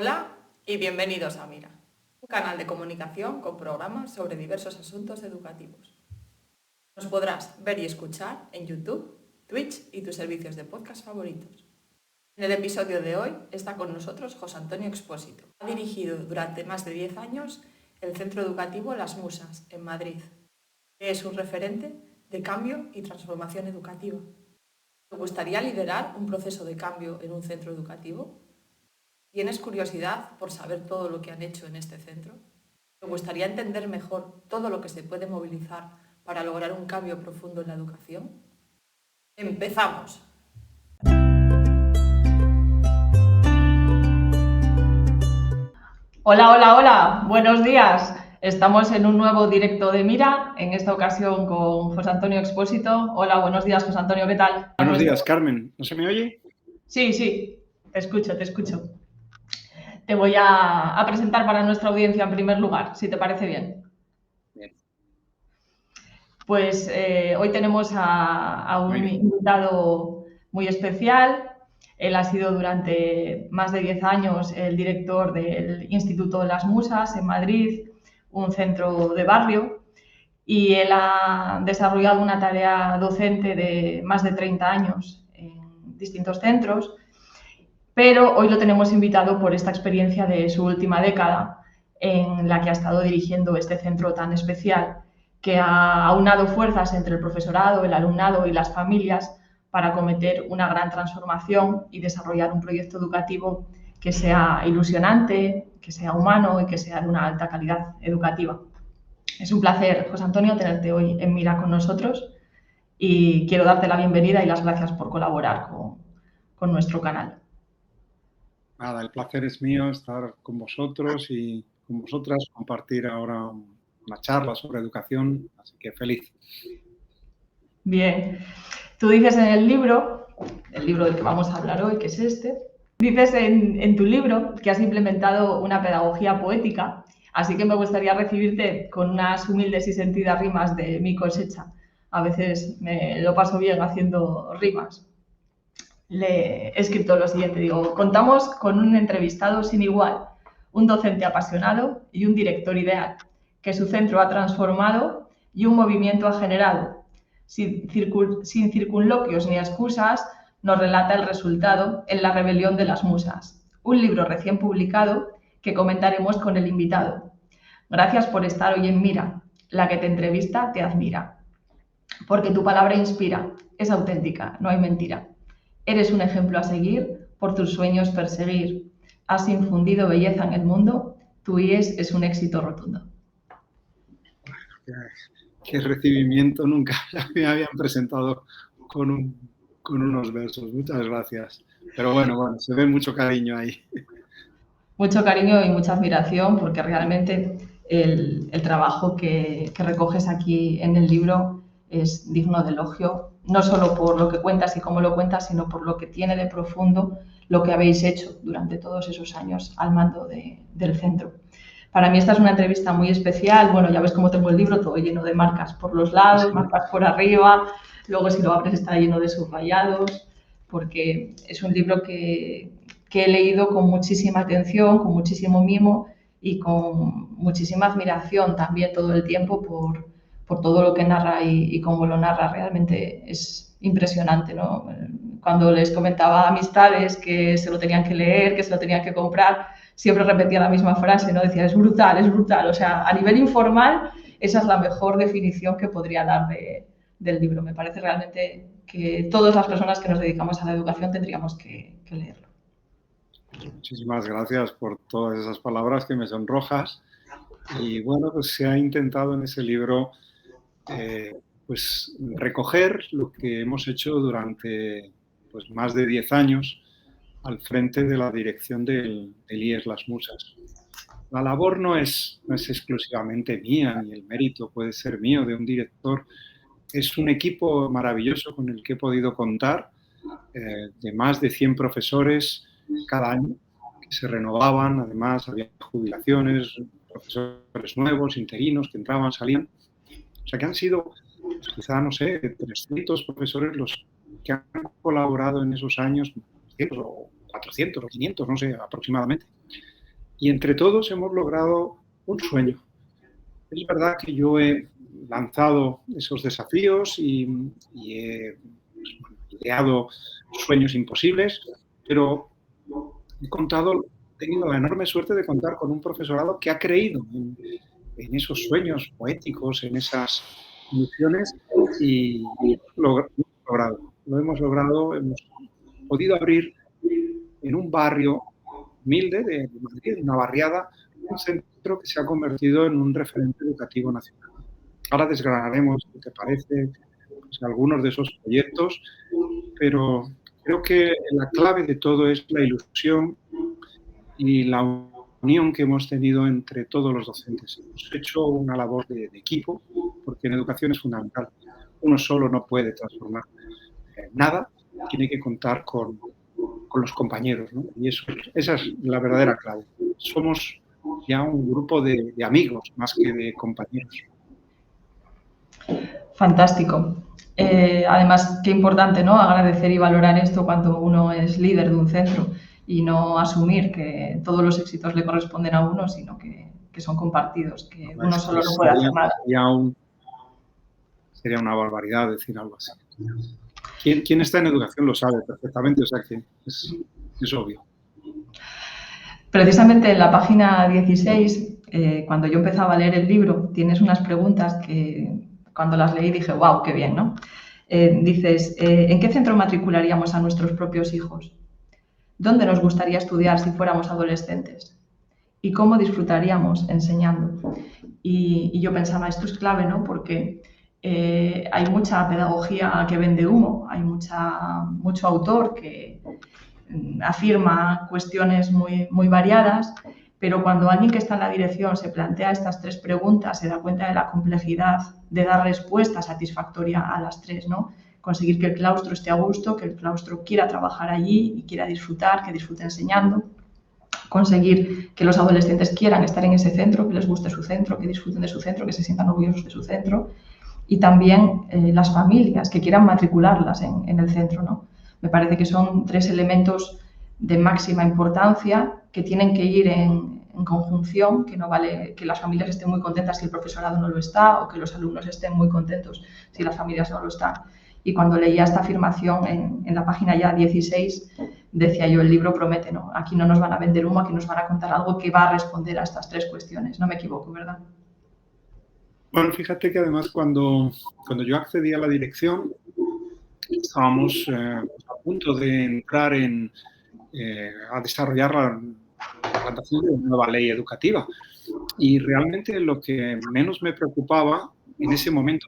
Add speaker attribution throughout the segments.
Speaker 1: Hola y bienvenidos a Mira, un canal de comunicación con programas sobre diversos asuntos educativos. Nos podrás ver y escuchar en YouTube, Twitch y tus servicios de podcast favoritos. En el episodio de hoy está con nosotros José Antonio Expósito. Ha dirigido durante más de 10 años el centro educativo Las Musas, en Madrid, que es un referente de cambio y transformación educativa. ¿Te gustaría liderar un proceso de cambio en un centro educativo? ¿Tienes curiosidad por saber todo lo que han hecho en este centro? ¿Te gustaría entender mejor todo lo que se puede movilizar para lograr un cambio profundo en la educación? ¡Empezamos! Hola, hola, hola, buenos días. Estamos en un nuevo directo de Mira, en esta ocasión con José Antonio Expósito. Hola, buenos días, José Antonio, ¿qué tal?
Speaker 2: Buenos días, Carmen. ¿No se me oye?
Speaker 1: Sí, te escucho. Te voy a presentar para nuestra audiencia en primer lugar, si te parece bien.
Speaker 2: Bien.
Speaker 1: Pues hoy tenemos a un invitado muy especial. Él ha sido durante más de 10 años el director del Instituto Las Musas en Madrid, un centro de barrio, y él ha desarrollado una tarea docente de más de 30 años en distintos centros, pero hoy lo tenemos invitado por esta experiencia de su última década en la que ha estado dirigiendo este centro tan especial, que ha aunado fuerzas entre el profesorado, el alumnado y las familias para acometer una gran transformación y desarrollar un proyecto educativo que sea ilusionante, que sea humano y que sea de una alta calidad educativa. Es un placer, José Antonio, tenerte hoy en Mira con nosotros y quiero darte la bienvenida y las gracias por colaborar con nuestro canal.
Speaker 2: Nada, el placer es mío estar con vosotros y con vosotras, compartir ahora una charla sobre educación, así que feliz.
Speaker 1: Bien, tú dices en el libro del que vamos a hablar hoy, que es este, dices en tu libro que has implementado una pedagogía poética, así que me gustaría recibirte con unas humildes y sentidas rimas de mi cosecha. A veces me lo paso bien haciendo rimas. Le he escrito lo siguiente, digo, contamos con un entrevistado sin igual, un docente apasionado y un director ideal, que su centro ha transformado y un movimiento ha generado. Sin circunloquios ni excusas, nos relata el resultado en La rebelión de las musas, un libro recién publicado que comentaremos con el invitado. Gracias por estar hoy en Mira. La que te entrevista te admira. Porque tu palabra inspira, es auténtica, no hay mentira. Eres un ejemplo a seguir, por tus sueños perseguir. Has infundido belleza en el mundo, tu IES es un éxito rotundo.
Speaker 2: Qué recibimiento, nunca me habían presentado con unos versos. Muchas gracias. Pero bueno, se ve mucho cariño ahí.
Speaker 1: Mucho cariño y mucha admiración porque realmente el trabajo que recoges aquí en el libro es digno de elogio, no solo por lo que cuentas y cómo lo cuentas, sino por lo que tiene de profundo lo que habéis hecho durante todos esos años al mando del centro. Para mí esta es una entrevista muy especial. Bueno, ya ves cómo tengo el libro todo lleno de marcas por los lados, marcas por arriba, luego si lo abres está lleno de subrayados, porque es un libro que he leído con muchísima atención, con muchísimo mimo y con muchísima admiración también todo el tiempo por todo lo que narra y cómo lo narra. Realmente es impresionante, ¿no? Cuando les comentaba a amistades que se lo tenían que leer, que se lo tenían que comprar, siempre repetía la misma frase, ¿no? Decía, es brutal, es brutal. O sea, a nivel informal, esa es la mejor definición que podría dar del libro. Me parece realmente que todas las personas que nos dedicamos a la educación tendríamos que leerlo.
Speaker 2: Muchísimas gracias por todas esas palabras que me sonrojas. Y bueno, pues se ha intentado en ese libro pues recoger lo que hemos hecho durante pues, más de 10 años al frente de la dirección del IES Las Musas. La labor no es exclusivamente mía, ni el mérito puede ser mío de un director. Es un equipo maravilloso con el que he podido contar, de más de 100 profesores cada año, que se renovaban. Además, había jubilaciones, profesores nuevos, interinos, que entraban, salían. O sea, que han sido, pues quizá, no sé, 300 profesores los que han colaborado en esos años, 300 o 400 o 500, no sé, aproximadamente. y entre todos hemos logrado un sueño. Es verdad que yo he lanzado esos desafíos y he ideado sueños imposibles, pero he tenido la enorme suerte de contar con un profesorado que ha creído en esos sueños poéticos, en esas ilusiones, y lo hemos logrado, hemos podido abrir en un barrio humilde de Madrid, una barriada, un centro que se ha convertido en un referente educativo nacional. Ahora desgranaremos, si te parece, pues, algunos de esos proyectos, pero creo que la clave de todo es la ilusión y la unión que hemos tenido entre todos los docentes. Hemos hecho una labor de equipo, porque en educación es fundamental. Uno solo no puede transformar nada, tiene que contar con los compañeros, ¿no? Y esa es la verdadera clave. Somos ya un grupo de amigos más que de compañeros.
Speaker 1: Fantástico. Además, qué importante, ¿no? Agradecer y valorar esto cuando uno es líder de un centro y no asumir que todos los éxitos le corresponden a uno, sino que son compartidos, que uno solo no puede hacer nada.
Speaker 2: Sería una barbaridad decir algo así. Quien está en educación lo sabe perfectamente, o sea que es obvio.
Speaker 1: Precisamente en la página 16, cuando yo empezaba a leer el libro, tienes unas preguntas que cuando las leí dije, wow, qué bien, ¿no? Dices, ¿en qué centro matricularíamos a nuestros propios hijos? ¿Dónde nos gustaría estudiar si fuéramos adolescentes? ¿Y cómo disfrutaríamos enseñando? Y yo pensaba, esto es clave, ¿no? Porque hay mucha pedagogía que vende humo, hay mucho autor que afirma cuestiones muy variadas, pero cuando alguien que está en la dirección se plantea estas tres preguntas, se da cuenta de la complejidad de dar respuesta satisfactoria a las tres, ¿no? Conseguir que el claustro esté a gusto, que el claustro quiera trabajar allí y quiera disfrutar, que disfrute enseñando. Conseguir que los adolescentes quieran estar en ese centro, que les guste su centro, que disfruten de su centro, que se sientan orgullosos de su centro. Y también las familias que quieran matricularlas en el centro, ¿no? Me parece que son tres elementos de máxima importancia que tienen que ir en conjunción, que no vale que las familias estén muy contentas si el profesorado no lo está o que los alumnos estén muy contentos si las familias no lo están. Y cuando leía esta afirmación en la página ya 16, decía yo, el libro promete, ¿no? Aquí no nos van a vender humo, aquí nos van a contar algo que va a responder a estas tres cuestiones. No me equivoco, ¿verdad?
Speaker 2: Bueno, fíjate que además cuando yo accedí a la dirección, estábamos a punto de entrar a desarrollar la implantación de una nueva ley educativa. Y realmente lo que menos me preocupaba en ese momento,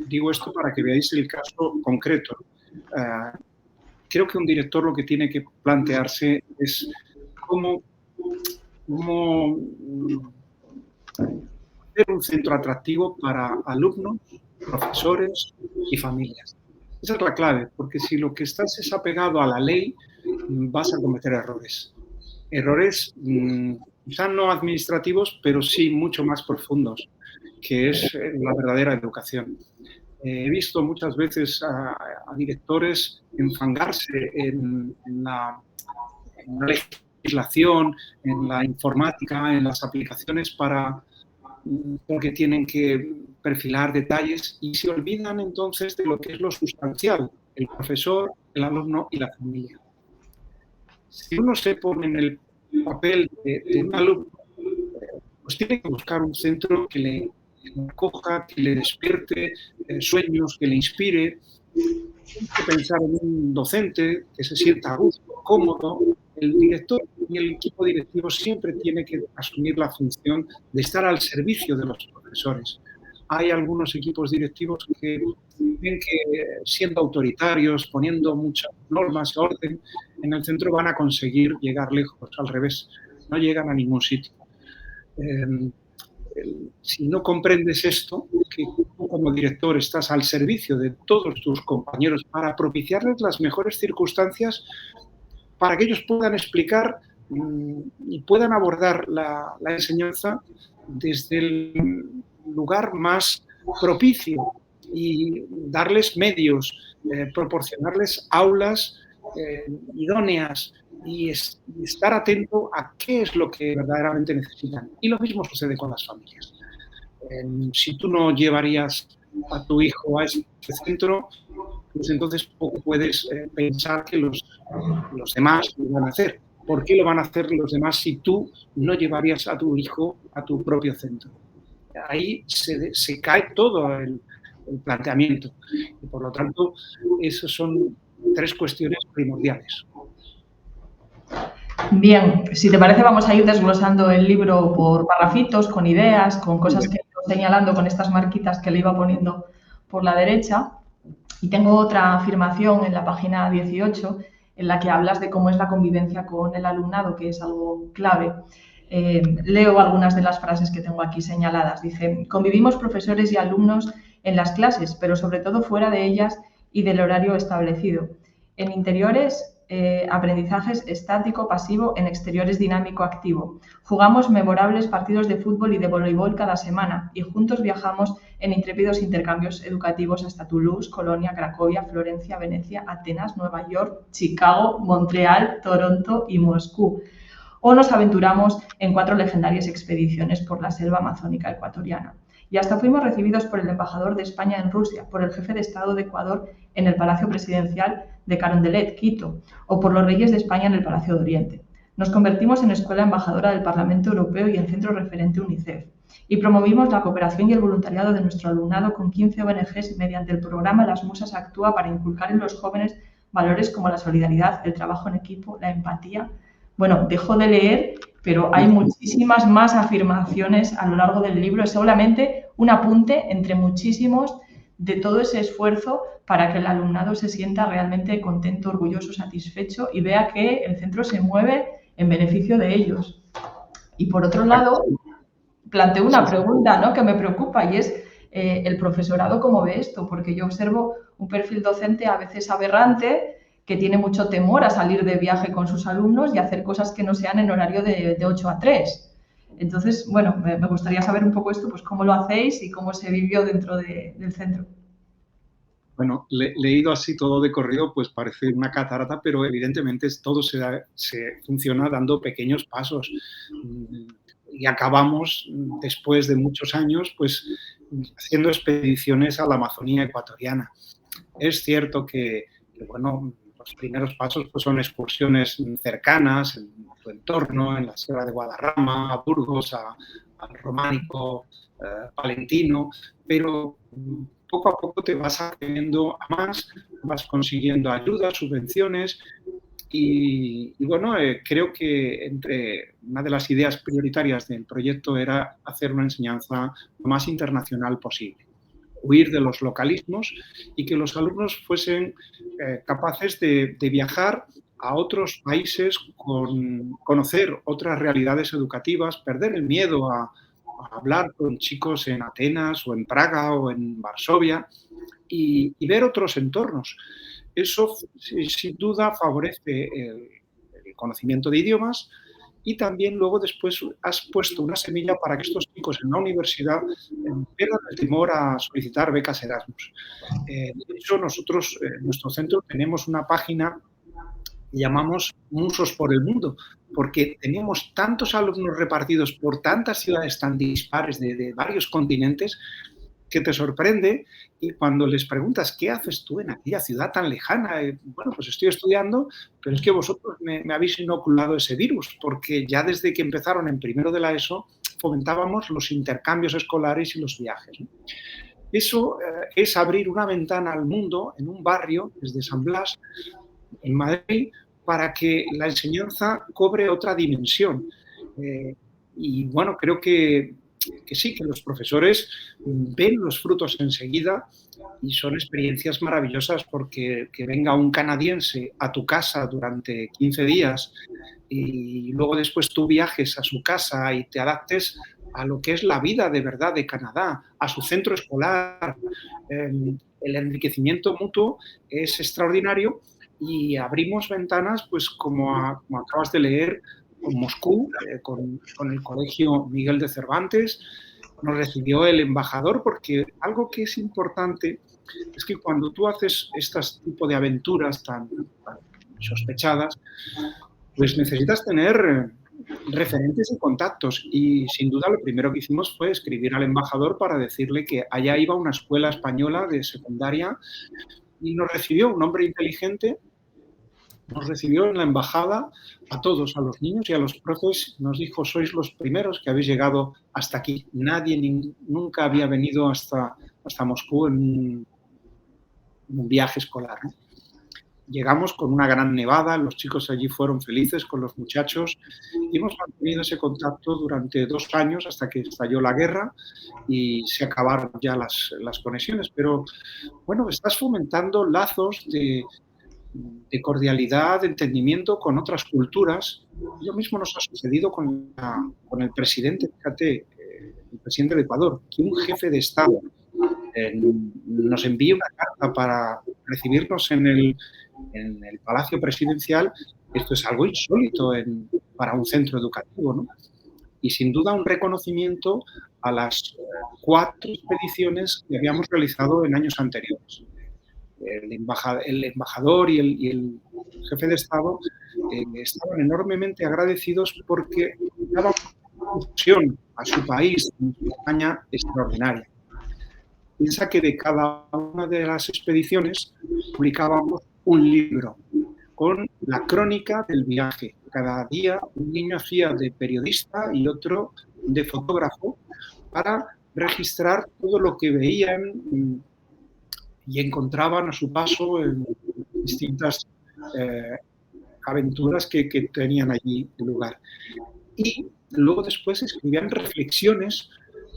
Speaker 2: digo esto para que veáis el caso concreto, creo que un director lo que tiene que plantearse es cómo hacer un centro atractivo para alumnos, profesores y familias. Esa es la clave, porque si lo que estás es apegado a la ley, vas a cometer errores. Errores quizá no administrativos, pero sí mucho más profundos, que es la verdadera educación. He visto muchas veces a directores enfangarse en la legislación, en la informática, en las aplicaciones porque tienen que perfilar detalles y se olvidan entonces de lo que es lo sustancial, el profesor, el alumno y la familia. Si uno se pone en el papel de un alumno, pues tiene que buscar un centro que le acoja, que le despierte sueños, que le inspire. Tiene que pensar en un docente que se sienta a gusto, cómodo. El director y el equipo directivo siempre tiene que asumir la función de estar al servicio de los profesores. Hay algunos equipos directivos que ven que siendo autoritarios, poniendo muchas normas y orden, en el centro van a conseguir llegar lejos. Al revés, no llegan a ningún sitio. Si no comprendes esto, que tú como director estás al servicio de todos tus compañeros para propiciarles las mejores circunstancias para que ellos puedan explicar y puedan abordar la enseñanza desde el lugar más propicio y darles medios, proporcionarles aulas idóneas y estar atento a qué es lo que verdaderamente necesitan. Y lo mismo sucede con las familias. Si tú no llevarías a tu hijo a ese centro, pues entonces poco puedes pensar que los demás lo van a hacer. ¿Por qué lo van a hacer los demás si tú no llevarías a tu hijo a tu propio centro? Ahí se cae todo el planteamiento. Y por lo tanto, esas son 3 cuestiones primordiales.
Speaker 1: Bien, si te parece vamos a ir desglosando el libro por parrafitos, con ideas, con cosas que he ido señalando, con estas marquitas que le iba poniendo por la derecha. Y tengo otra afirmación en la página 18 en la que hablas de cómo es la convivencia con el alumnado, que es algo clave. Leo algunas de las frases que tengo aquí señaladas. Dice, convivimos profesores y alumnos en las clases, pero sobre todo fuera de ellas y del horario establecido. En interiores, aprendizajes estático, pasivo, en exteriores dinámico, activo. Jugamos memorables partidos de fútbol y de voleibol cada semana y juntos viajamos en intrépidos intercambios educativos hasta Toulouse, Colonia, Cracovia, Florencia, Venecia, Atenas, Nueva York, Chicago, Montreal, Toronto y Moscú. O nos aventuramos en 4 legendarias expediciones por la selva amazónica ecuatoriana. Y hasta fuimos recibidos por el embajador de España en Rusia, por el jefe de Estado de Ecuador en el Palacio Presidencial de Carondelet, Quito, o por los reyes de España en el Palacio de Oriente. Nos convertimos en escuela embajadora del Parlamento Europeo y en centro referente UNICEF. Y promovimos la cooperación y el voluntariado de nuestro alumnado con 15 ONGs mediante el programa Las Musas Actúa para inculcar en los jóvenes valores como la solidaridad, el trabajo en equipo, la empatía. Bueno, dejo de leer, pero hay muchísimas más afirmaciones a lo largo del libro. Es solamente un apunte entre muchísimos de todo ese esfuerzo para que el alumnado se sienta realmente contento, orgulloso, satisfecho y vea que el centro se mueve en beneficio de ellos. Y por otro lado, planteo una pregunta, ¿no?, que me preocupa y es el profesorado cómo ve esto, porque yo observo un perfil docente a veces aberrante que tiene mucho temor a salir de viaje con sus alumnos y hacer cosas que no sean en horario de 8 a 3. Entonces, bueno, me gustaría saber un poco esto, pues cómo lo hacéis y cómo se vivió dentro del centro.
Speaker 2: Bueno, leído así todo de corrido, pues parece una catarata, pero evidentemente todo se funciona dando pequeños pasos. Y acabamos, después de muchos años, pues haciendo expediciones a la Amazonía ecuatoriana. Es cierto que bueno, los primeros pasos pues, son excursiones cercanas en tu entorno, en la Sierra de Guadarrama, a Burgos, al Románico, Palentino, pero poco a poco te vas accediendo a más, vas consiguiendo ayudas, subvenciones y bueno, creo que entre una de las ideas prioritarias del proyecto era hacer una enseñanza lo más internacional posible, huir de los localismos y que los alumnos fuesen capaces de viajar a otros países, conocer otras realidades educativas, perder el miedo a hablar con chicos en Atenas o en Praga o en Varsovia y ver otros entornos. Eso sin duda favorece el conocimiento de idiomas y también luego después has puesto una semilla para que estos chicos en la universidad pierdan el temor a solicitar becas Erasmus. De hecho, nosotros en nuestro centro tenemos una página que llamamos Musos por el Mundo, porque tenemos tantos alumnos repartidos por tantas ciudades tan dispares de varios continentes que te sorprende y cuando les preguntas ¿qué haces tú en aquella ciudad tan lejana? Bueno, pues estoy estudiando, pero es que vosotros me habéis inoculado ese virus, porque ya desde que empezaron en primero de la ESO fomentábamos los intercambios escolares y los viajes, ¿no? Eso es abrir una ventana al mundo en un barrio, desde San Blas, en Madrid, para que la enseñanza cobre otra dimensión. Y bueno, creo que sí, que los profesores ven los frutos enseguida y son experiencias maravillosas porque que venga un canadiense a tu casa durante 15 días y luego después tú viajes a su casa y te adaptes a lo que es la vida de verdad de Canadá, a su centro escolar. El enriquecimiento mutuo es extraordinario y abrimos ventanas, pues como acabas de leer, con Moscú, con el Colegio Miguel de Cervantes. Nos recibió el embajador porque algo que es importante es que cuando tú haces este tipo de aventuras tan sospechadas, pues necesitas tener referentes y contactos. Y sin duda lo primero que hicimos fue escribir al embajador para decirle que allá iba una escuela española de secundaria y nos recibió un hombre inteligente. Nos recibió en la embajada a todos, a los niños y a los profes, nos dijo, sois los primeros que habéis llegado hasta aquí. Nadie nunca había venido hasta Moscú en un viaje escolar, ¿no? Llegamos con una gran nevada, los chicos allí fueron felices con los muchachos y hemos mantenido ese contacto durante 2 años hasta que estalló la guerra y se acabaron ya las conexiones. Pero, bueno, estás fomentando lazos de cordialidad, de entendimiento con otras culturas. Lo mismo nos ha sucedido con el presidente, fíjate, el presidente de Ecuador, que un jefe de Estado nos envía una carta para recibirnos en el Palacio Presidencial. Esto es algo insólito para un centro educativo, ¿no? Y sin duda un reconocimiento a las 4 expediciones que habíamos realizado en años anteriores. El embajador y el jefe de Estado estaban enormemente agradecidos porque daban una difusión a su país, a España, extraordinaria. Piensa que de cada una de las expediciones publicábamos un libro con la crónica del viaje. Cada día un niño hacía de periodista y otro de fotógrafo para registrar todo lo que veían y encontraban a su paso en distintas aventuras que tenían allí lugar. Y luego después escribían reflexiones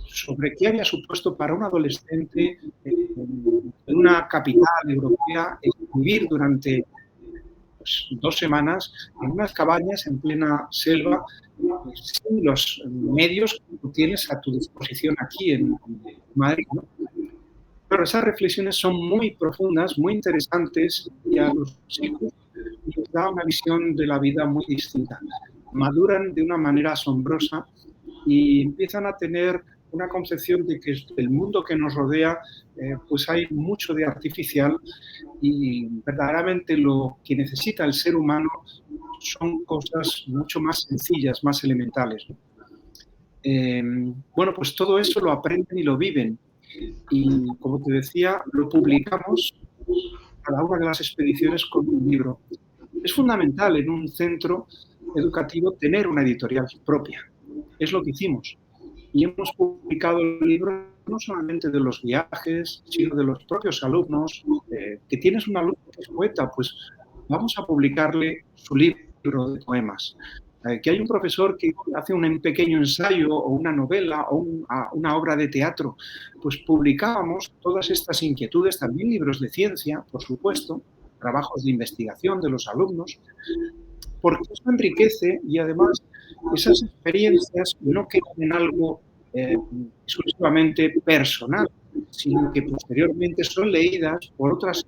Speaker 2: sobre qué había supuesto para un adolescente en una capital europea vivir durante 2 semanas en unas cabañas en plena selva sin los medios que tú tienes a tu disposición aquí en Madrid, ¿no? Claro, esas reflexiones son muy profundas, muy interesantes y a los chicos les da una visión de la vida muy distinta. Maduran de una manera asombrosa y empiezan a tener una concepción de que el mundo que nos rodea pues hay mucho de artificial y verdaderamente lo que necesita el ser humano son cosas mucho más sencillas, más elementales, ¿no? Bueno, pues todo eso lo aprenden y lo viven. Y, como te decía, lo publicamos cada una de las expediciones con un libro. Es fundamental en un centro educativo tener una editorial propia. Es lo que hicimos. Y hemos publicado el libro no solamente de los viajes, sino de los propios alumnos. Que tienes un alumno que es poeta, pues vamos a publicarle su libro de poemas. Que hay un profesor que hace un pequeño ensayo o una novela o una obra de teatro, pues publicábamos todas estas inquietudes, también libros de ciencia, por supuesto, trabajos de investigación de los alumnos, porque eso enriquece y además esas experiencias no quedan en algo exclusivamente personal, sino que posteriormente son leídas por otras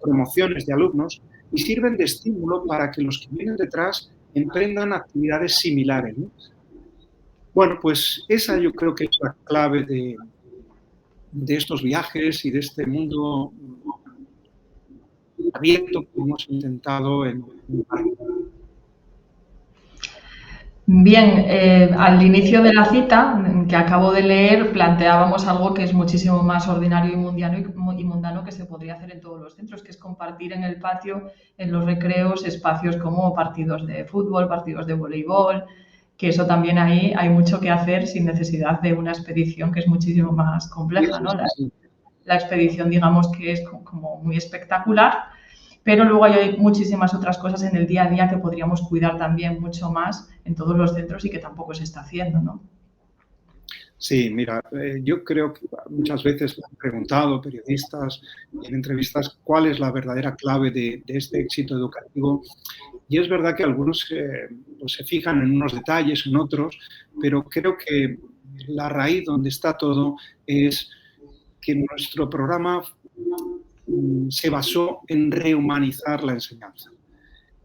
Speaker 2: promociones de alumnos y sirven de estímulo para que los que vienen detrás emprendan actividades similares, ¿no? Bueno, pues esa yo creo que es la clave de estos viajes y de este mundo abierto que hemos intentado en
Speaker 1: Bien, al inicio de la cita que acabo de leer planteábamos algo que es muchísimo más ordinario y mundano que se podría hacer en todos los centros, que es compartir en el patio, en los recreos, espacios como partidos de fútbol, partidos de voleibol, que eso también ahí hay mucho que hacer sin necesidad de una expedición que es muchísimo más compleja, ¿no? La expedición, digamos, que es como muy espectacular, pero luego hay muchísimas otras cosas en el día a día que podríamos cuidar también mucho más en todos los centros y que tampoco se está haciendo, ¿no?
Speaker 2: Sí, mira, yo creo que muchas veces me han preguntado periodistas en entrevistas cuál es la verdadera clave de este éxito educativo. Y es verdad que algunos pues se fijan en unos detalles, en otros, pero creo que la raíz donde está todo es que nuestro programa se basó en rehumanizar la enseñanza.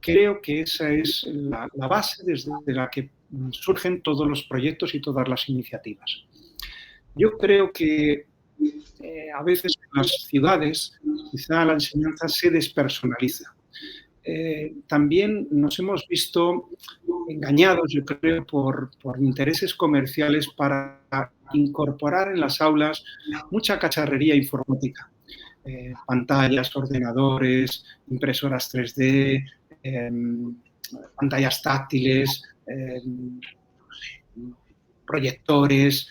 Speaker 2: Creo que esa es la base desde la que surgen todos los proyectos y todas las iniciativas. Yo creo que a veces en las ciudades quizá la enseñanza se despersonaliza. también nos hemos visto engañados, yo creo, por intereses comerciales para incorporar en las aulas mucha cacharrería informática. Pantallas, ordenadores, impresoras 3D, pantallas táctiles, proyectores,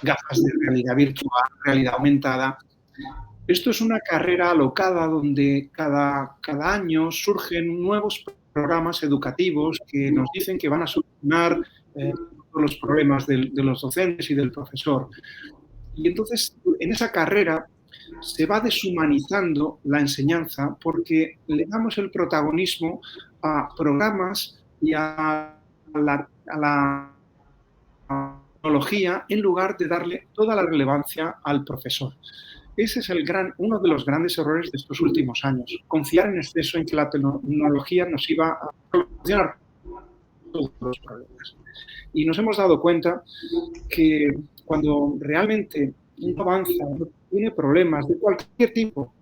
Speaker 2: gafas de realidad virtual, realidad aumentada. Esto es una carrera alocada donde cada año surgen nuevos programas educativos que nos dicen que van a solucionar todos los problemas de los docentes y del profesor. Y entonces, en esa carrera se va deshumanizando la enseñanza porque le damos el protagonismo a programas y a la tecnología en lugar de darle toda la relevancia al profesor. Ese es uno de los grandes errores de estos últimos años. Confiar en exceso en que la tecnología nos iba a solucionar todos los problemas. Y nos hemos dado cuenta que cuando realmente uno avanza, tiene problemas de cualquier tipo,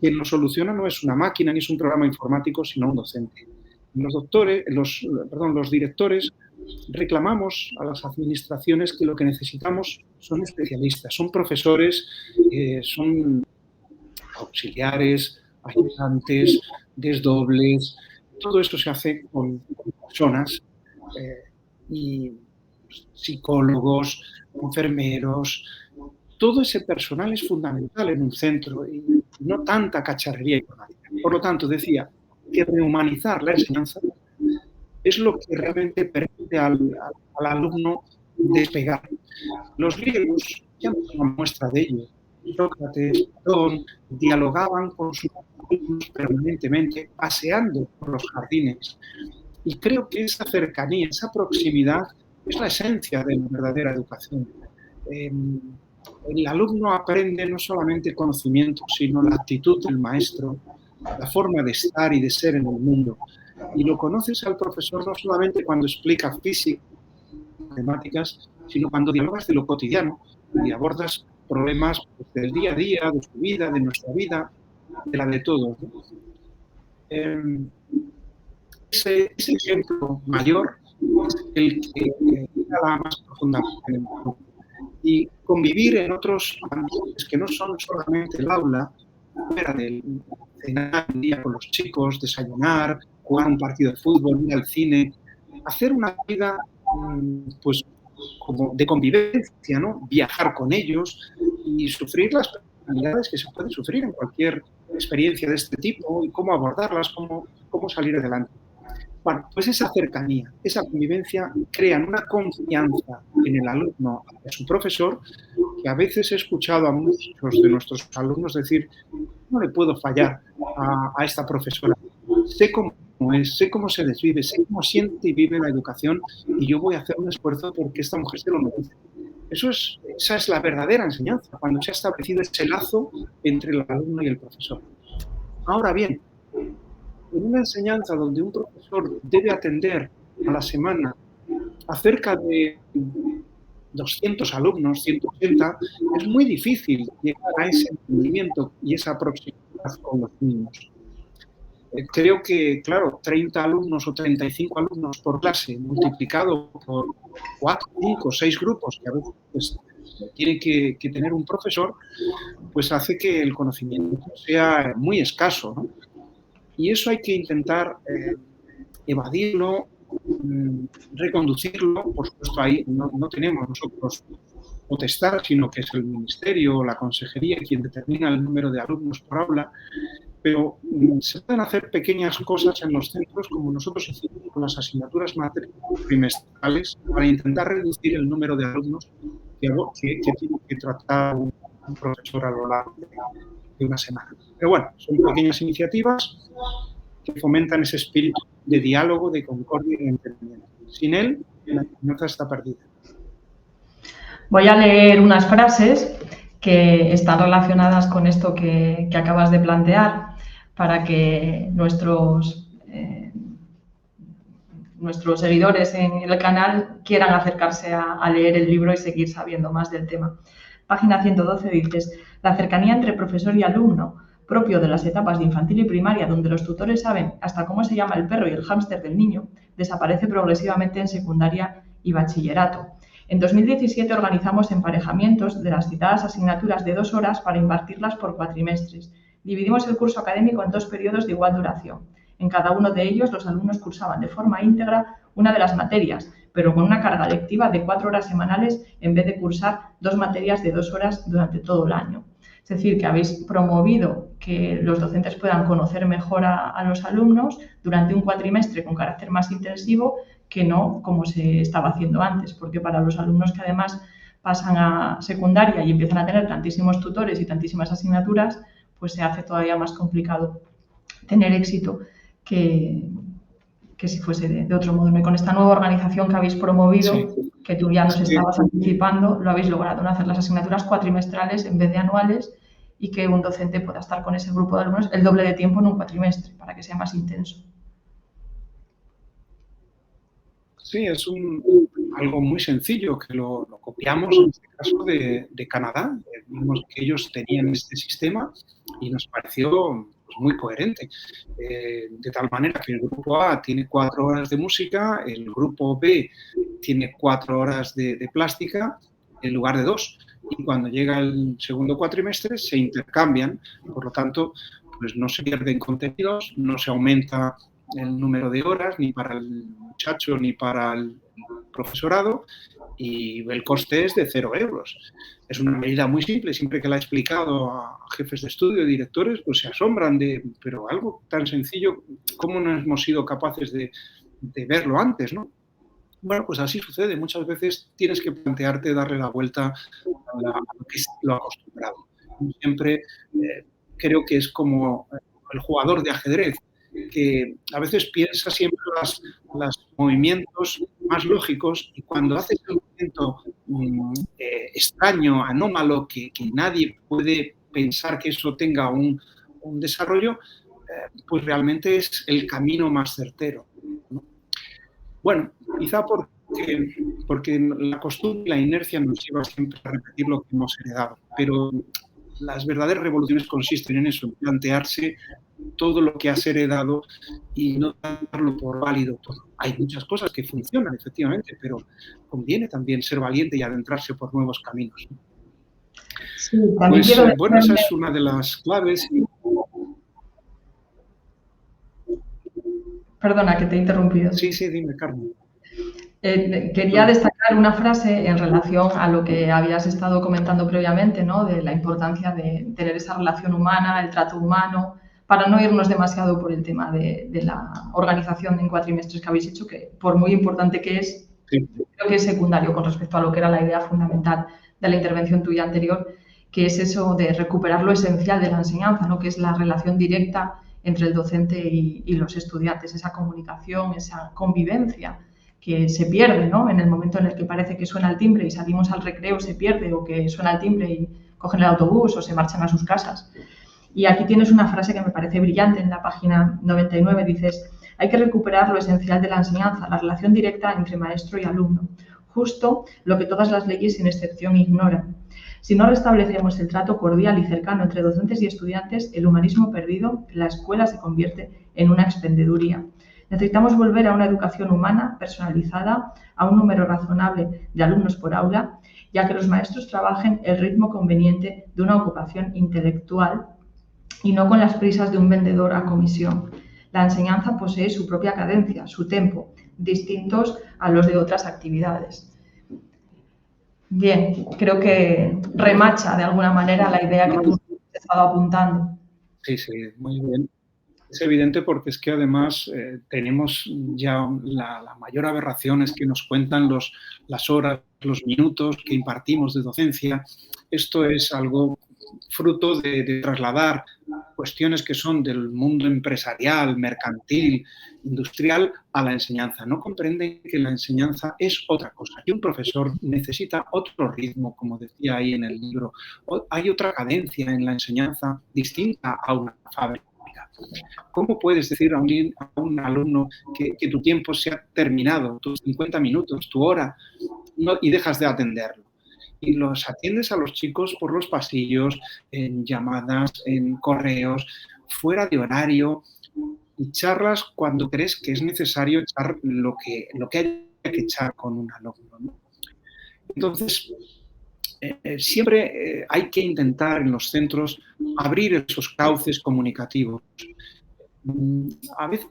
Speaker 2: quien lo soluciona no es una máquina ni es un programa informático, sino un docente. Los directores reclamamos a las administraciones que lo que necesitamos son especialistas, son profesores, son auxiliares, ayudantes, desdobles. Todo esto se hace con personas y psicólogos, enfermeros. Todo ese personal es fundamental en un centro y no tanta cacharrería informática. Por lo tanto, decía que rehumanizar la enseñanza es lo que realmente permite al alumno despegar. Los griegos ya nos dan una muestra de ello. Sócrates, Platón, dialogaban con sus alumnos permanentemente, paseando por los jardines. Y creo que esa cercanía, esa proximidad, es la esencia de la verdadera educación. El alumno aprende no solamente conocimiento, sino la actitud del maestro, la forma de estar y de ser en el mundo. Y lo conoces al profesor no solamente cuando explica física, matemáticas, sino cuando dialogas de lo cotidiano y abordas problemas del día a día, de su vida, de nuestra vida, de la de todos, ¿no? Ese ejemplo mayor es el que da más profundamente. Y convivir en otros ambientes que no son solamente el aula, fuera de cenar un día con los chicos, desayunar, jugar un partido de fútbol, ir al cine, hacer una vida pues como de convivencia, ¿no? Viajar con ellos y sufrir las penalidades que se pueden sufrir en cualquier experiencia de este tipo y cómo abordarlas, cómo salir adelante. Bueno, pues esa cercanía, esa convivencia crean una confianza en el alumno hacia su profesor que a veces he escuchado a muchos de nuestros alumnos decir: no le puedo fallar a esta profesora, sé cómo es, sé cómo se desvive, sé cómo siente y vive la educación y yo voy a hacer un esfuerzo porque esta mujer se lo merece. Esa es la verdadera enseñanza, cuando se ha establecido ese lazo entre el alumno y el profesor. Ahora bien, en una enseñanza donde un profesor debe atender a la semana a cerca de 200 alumnos, 180, es muy difícil llegar a ese entendimiento y esa proximidad con los niños. Creo que, claro, 30 alumnos o 35 alumnos por clase multiplicado por 4, 5, 6 grupos que a veces pues, tiene que tener un profesor, pues hace que el conocimiento sea muy escaso, ¿no? Y eso hay que intentar evadirlo, reconducirlo. Por supuesto, ahí no tenemos nosotros potestad, sino que es el ministerio o la consejería quien determina el número de alumnos por aula. Pero se pueden hacer pequeñas cosas en los centros, como nosotros hicimos con las asignaturas trimestrales, para intentar reducir el número de alumnos que tiene que tratar un profesor a lo largo de una semana. Pero bueno, son pequeñas iniciativas que fomentan ese espíritu de diálogo, de concordia y de entendimiento. Sin él, la enseñanza está perdida.
Speaker 1: Voy a leer unas frases que están relacionadas con esto que acabas de plantear, para que nuestros seguidores en el canal quieran acercarse a leer el libro y seguir sabiendo más del tema. Página 112 dices: la cercanía entre profesor y alumno propio de las etapas de infantil y primaria, donde los tutores saben hasta cómo se llama el perro y el hámster del niño, desaparece progresivamente en secundaria y bachillerato. En 2017 organizamos emparejamientos de las citadas asignaturas de 2 horas para impartirlas por cuatrimestres. Dividimos el curso académico en 2 periodos de igual duración. En cada uno de ellos, los alumnos cursaban de forma íntegra una de las materias, pero con una carga lectiva de 4 horas semanales en vez de cursar 2 materias de 2 horas durante todo el año. Es decir, que habéis promovido que los docentes puedan conocer mejor a los alumnos durante un cuatrimestre con carácter más intensivo que no como se estaba haciendo antes, porque para los alumnos que además pasan a secundaria y empiezan a tener tantísimos tutores y tantísimas asignaturas, pues se hace todavía más complicado tener éxito que si fuese de otro modo. Y con esta nueva organización que habéis promovido, sí, que tú ya nos estabas anticipando, lo habéis logrado, ¿no? Hacer las asignaturas cuatrimestrales en vez de anuales y que un docente pueda estar con ese grupo de alumnos el doble de tiempo en un cuatrimestre para que sea más intenso.
Speaker 2: Sí, es algo muy sencillo, que lo copiamos en este caso de Canadá. Vimos que ellos tenían este sistema y nos pareció muy coherente. De tal manera que el grupo A tiene 4 horas de música, el grupo B tiene 4 horas de plástica en lugar de 2. Y cuando llega el segundo cuatrimestre se intercambian, por lo tanto, pues no se pierden contenidos, no se aumenta el número de horas ni para el muchacho ni para el profesorado, y el coste es de 0 euros. Es una medida muy simple, siempre que la he explicado a jefes de estudio y directores, pues se asombran pero algo tan sencillo, ¿cómo no hemos sido capaces de verlo antes, no? Bueno, pues así sucede. Muchas veces tienes que plantearte darle la vuelta a lo que es lo acostumbrado. Siempre creo que es como el jugador de ajedrez, que a veces piensa siempre los movimientos más lógicos, y cuando haces un movimiento extraño, anómalo, que nadie puede pensar que eso tenga un desarrollo, pues realmente es el camino más certero, ¿no? Bueno, quizá porque la costumbre y la inercia nos lleva siempre a repetir lo que hemos heredado, pero las verdaderas revoluciones consisten en eso, en plantearse todo lo que has heredado y no darlo por válido todo. Hay muchas cosas que funcionan, efectivamente, pero conviene también ser valiente y adentrarse por nuevos caminos.
Speaker 1: Sí,
Speaker 2: pues, bueno, esa es una de las claves.
Speaker 1: Perdona, que te he interrumpido.
Speaker 2: Sí, dime, Carmen.
Speaker 1: Quería destacar una frase en relación a lo que habías estado comentando previamente, ¿no? De la importancia de tener esa relación humana, el trato humano, para no irnos demasiado por el tema de la organización en cuatrimestres que habéis hecho, que por muy importante que es, sí, creo que es secundario con respecto a lo que era la idea fundamental de la intervención tuya anterior, que es eso de recuperar lo esencial de la enseñanza, ¿no? Que es la relación directa entre el docente y los estudiantes, esa comunicación, esa convivencia que se pierde, ¿no? En el momento en el que parece que suena el timbre y salimos al recreo se pierde, o que suena el timbre y cogen el autobús o se marchan a sus casas. Y aquí tienes una frase que me parece brillante en la página 99, dices: hay que recuperar lo esencial de la enseñanza, la relación directa entre maestro y alumno, justo lo que todas las leyes sin excepción ignoran. Si no restablecemos el trato cordial y cercano entre docentes y estudiantes, el humanismo perdido, la escuela se convierte en una expendeduría. Necesitamos volver a una educación humana, personalizada, a un número razonable de alumnos por aula, ya que los maestros trabajen el ritmo conveniente de una ocupación intelectual y no con las prisas de un vendedor a comisión. La enseñanza posee su propia cadencia, su tempo, distintos a los de otras actividades. Bien, creo que remacha de alguna manera la idea que tú has estado apuntando.
Speaker 2: Sí, muy bien. Es evidente porque es que además tenemos ya la mayor aberración es que nos cuentan las horas, los minutos que impartimos de docencia. Esto es algo fruto de trasladar cuestiones que son del mundo empresarial, mercantil, industrial, a la enseñanza. No comprenden que la enseñanza es otra cosa. Y un profesor necesita otro ritmo, como decía ahí en el libro. Hay otra cadencia en la enseñanza distinta a una fábrica. ¿Cómo puedes decir a un alumno que tu tiempo se ha terminado, tus 50 minutos, tu hora, y dejas de atenderlo? y los atiendes a los chicos por los pasillos, en llamadas, en correos, fuera de horario, y charlas cuando crees que es necesario echar lo que haya que echar con un alumno, ¿no? Entonces, siempre hay que intentar en los centros abrir esos cauces comunicativos. A veces,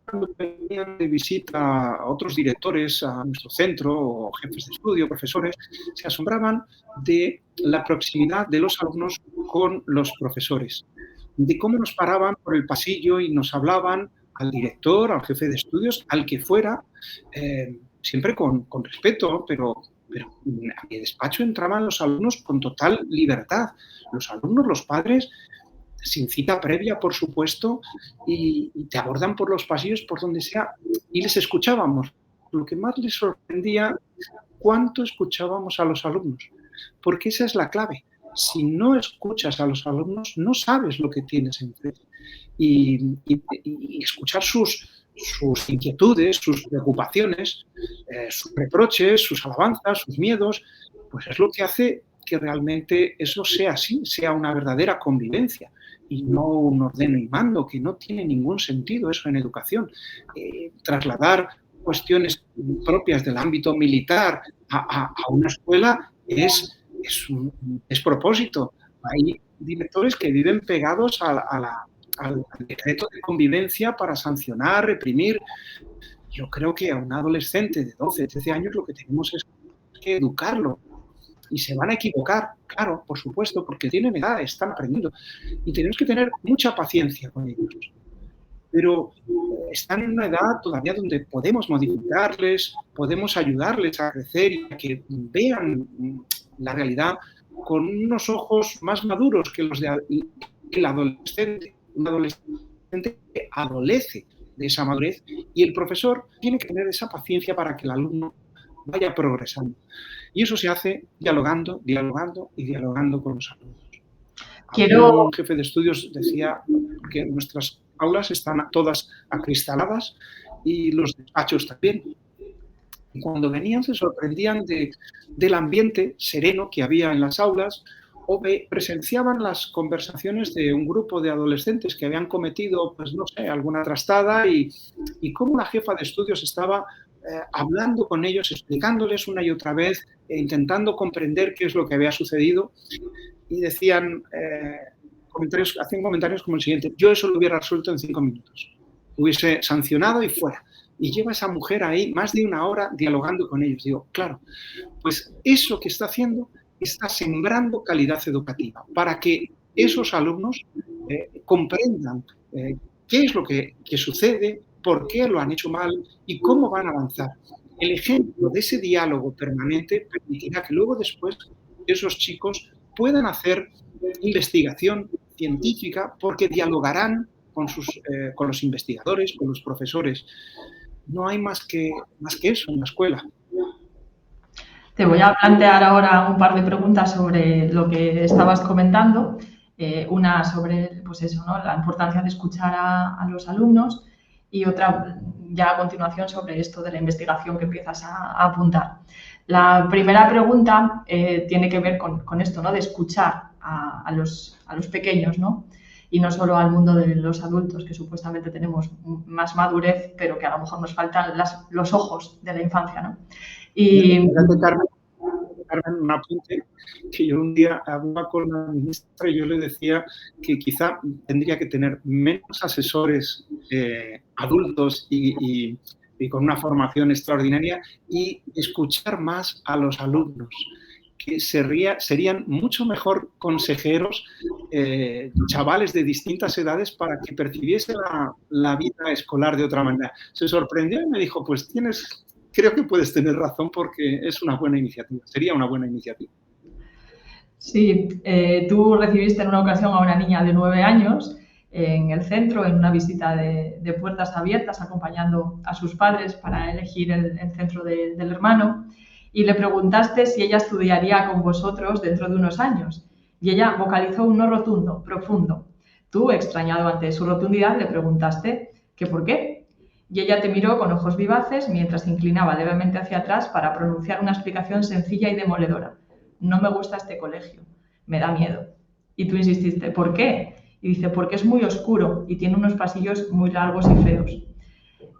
Speaker 2: cuando venían de visita a otros directores a nuestro centro, o jefes de estudio, profesores, se asombraban de la proximidad de los alumnos con los profesores, de cómo nos paraban por el pasillo y nos hablaban al director, al jefe de estudios, al que fuera, siempre con respeto, pero a mi despacho entraban los alumnos con total libertad. Los alumnos, los padres, sin cita previa, por supuesto, y te abordan por los pasillos, por donde sea, y les escuchábamos. Lo que más les sorprendía, cuánto escuchábamos a los alumnos, porque esa es la clave. Si no escuchas a los alumnos, no sabes lo que tienes enfrente. Y escuchar sus inquietudes, sus preocupaciones, sus reproches, sus alabanzas, sus miedos, pues es lo que hace que realmente eso sea así, sea una verdadera convivencia y no un ordeno y mando, que no tiene ningún sentido eso en educación. Trasladar cuestiones propias del ámbito militar a una escuela es un despropósito. Hay directores que viven pegados al decreto de convivencia para sancionar, reprimir. Yo creo que a un adolescente de 12, 13 años lo que tenemos es que educarlo. Y se van a equivocar, claro, por supuesto, porque tienen edad, están aprendiendo. Y tenemos que tener mucha paciencia con ellos. Pero están en una edad todavía donde podemos modificarles, podemos ayudarles a crecer y a que vean la realidad con unos ojos más maduros que los del adolescente. Un adolescente adolece de esa madurez y el profesor tiene que tener esa paciencia para que el alumno vaya progresando. Y eso se hace dialogando, dialogando y dialogando con los alumnos. Un jefe de estudios decía que nuestras aulas están todas acristaladas y los despachos también. Y cuando venían se sorprendían del ambiente sereno que había en las aulas, o presenciaban las conversaciones de un grupo de adolescentes que habían cometido, pues no sé, alguna trastada y cómo la jefa de estudios estaba hablando con ellos, explicándoles una y otra vez, intentando comprender qué es lo que había sucedido, y decían, hacían comentarios como el siguiente: yo eso lo hubiera resuelto en 5 minutos, hubiese sancionado y fuera. Y lleva esa mujer ahí más de 1 hora dialogando con ellos. Digo, claro, pues eso que está haciendo está sembrando calidad educativa para que esos alumnos comprendan qué es lo que sucede, por qué lo han hecho mal y cómo van a avanzar. El ejemplo de ese diálogo permanente permitirá que luego después esos chicos puedan hacer investigación científica porque dialogarán con los investigadores, con los profesores. No hay más que eso en la escuela.
Speaker 1: Te voy a plantear ahora un par de preguntas sobre lo que estabas comentando. Una sobre, pues eso, ¿no?, la importancia de escuchar a los alumnos, y otra ya a continuación sobre esto de la investigación que empiezas a apuntar. La primera pregunta tiene que ver con esto, ¿no?, de escuchar a los pequeños, ¿no?, y no solo al mundo de los adultos, que supuestamente tenemos más madurez, pero que a lo mejor nos faltan los ojos de la infancia, ¿no? Y
Speaker 2: Carmen, un apunte, que yo un día hablaba con la ministra y yo le decía que quizá tendría que tener menos asesores adultos y con una formación extraordinaria y escuchar más a los alumnos, que serían mucho mejor consejeros, chavales de distintas edades, para que percibiese la vida escolar de otra manera. Se sorprendió y me dijo, pues creo que puedes tener razón, porque es una buena iniciativa, sería una buena iniciativa.
Speaker 1: Sí, tú recibiste en una ocasión a una niña de 9 años en el centro, en una visita de puertas abiertas, acompañando a sus padres para elegir el centro del hermano, y le preguntaste si ella estudiaría con vosotros dentro de unos años. Y ella vocalizó un no rotundo, profundo. Tú, extrañado ante su rotundidad, le preguntaste que por qué. Y ella te miró con ojos vivaces mientras se inclinaba levemente hacia atrás para pronunciar una explicación sencilla y demoledora. no me gusta este colegio, me da miedo. Y tú insististe, ¿por qué? Y dice, porque es muy oscuro y tiene unos pasillos muy largos y feos.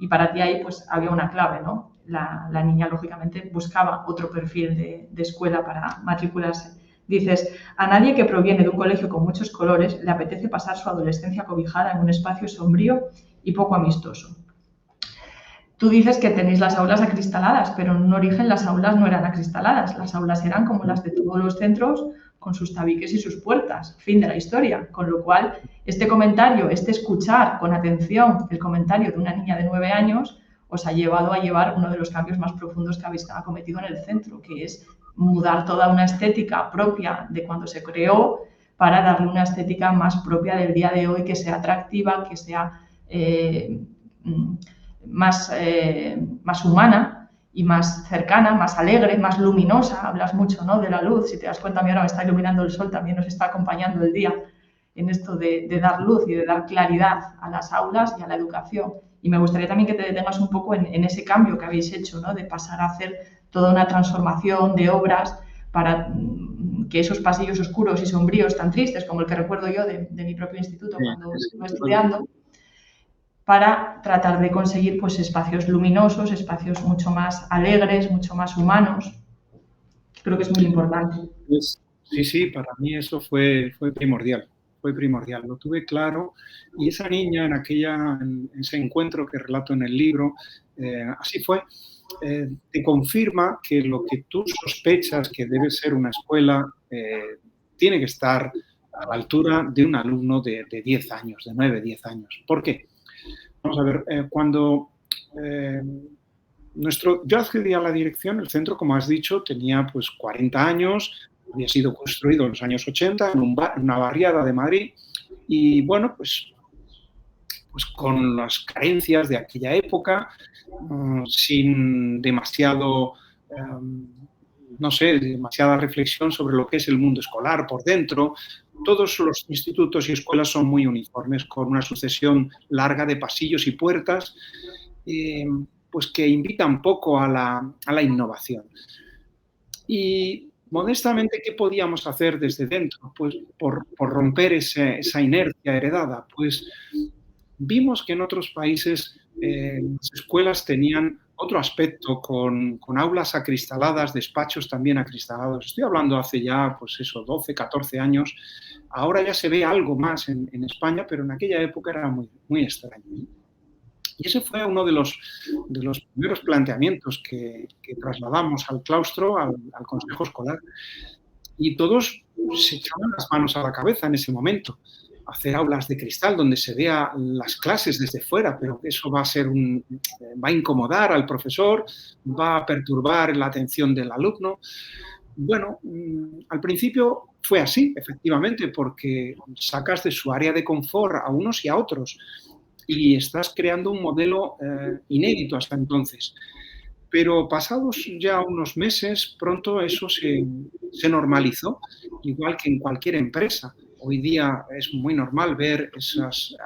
Speaker 1: Y para ti ahí pues había una clave, ¿no? La niña, lógicamente, buscaba otro perfil de escuela para matricularse. Dices, a nadie que proviene de un colegio con muchos colores le apetece pasar su adolescencia cobijada en un espacio sombrío y poco amistoso. Tú dices que tenéis las aulas acristaladas, pero en un origen las aulas no eran acristaladas. Las aulas eran como las de todos los centros, con sus tabiques y sus puertas. Fin de la historia. Con lo cual, este comentario, este escuchar con atención el comentario de una niña de 9 años, os ha llevado a llevar uno de los cambios más profundos que habéis cometido en el centro, que es mudar toda una estética propia de cuando se creó para darle una estética más propia del día de hoy, que sea atractiva, que sea más humana y más cercana, más alegre, más luminosa. Hablas mucho, ¿no?, de la luz. Si te das cuenta, a mí ahora me está iluminando el sol, también nos está acompañando el día en esto de dar luz y de dar claridad a las aulas y a la educación. Y me gustaría también que te detengas un poco en ese cambio que habéis hecho, ¿no?, de pasar a hacer toda una transformación de obras para que esos pasillos oscuros y sombríos tan tristes, como el que recuerdo yo de mi propio instituto cuando estuve estudiando, para tratar de conseguir pues espacios luminosos, espacios mucho más alegres, mucho más humanos. Creo que es muy importante.
Speaker 2: Pues, sí, para mí eso fue primordial, lo tuve claro, y esa niña en ese encuentro que relato en el libro, así fue, te confirma que lo que tú sospechas que debe ser una escuela tiene que estar a la altura de un alumno de 10 años, de 9, 10 años. ¿Por qué? Vamos a ver, yo accedí a la dirección, el centro, como has dicho, tenía pues 40 años, había sido construido en los años 80 en una barriada de Madrid y bueno, pues con las carencias de aquella época, sin demasiada reflexión sobre lo que es el mundo escolar por dentro. Todos los institutos y escuelas son muy uniformes, con una sucesión larga de pasillos y puertas, pues que invitan poco a la innovación. Y modestamente, ¿qué podíamos hacer desde dentro? Pues por romper esa inercia heredada. Pues vimos que en otros países las escuelas tenían otro aspecto, con aulas acristaladas, despachos también acristalados. Estoy hablando hace ya, 12, 14 años. Ahora ya se ve algo más en España, pero en aquella época era muy, muy extraño. Y ese fue uno de los primeros planteamientos que trasladamos al claustro, al consejo escolar. Y todos se echaban las manos a la cabeza en ese momento. Hacer aulas de cristal donde se vea las clases desde fuera, pero eso va a incomodar al profesor, va a perturbar la atención del alumno. Bueno, al principio fue así, efectivamente, porque sacas de su área de confort a unos y a otros y estás creando un modelo inédito hasta entonces. Pero pasados ya unos meses, pronto eso se normalizó, igual que en cualquier empresa. Hoy día es muy normal ver esos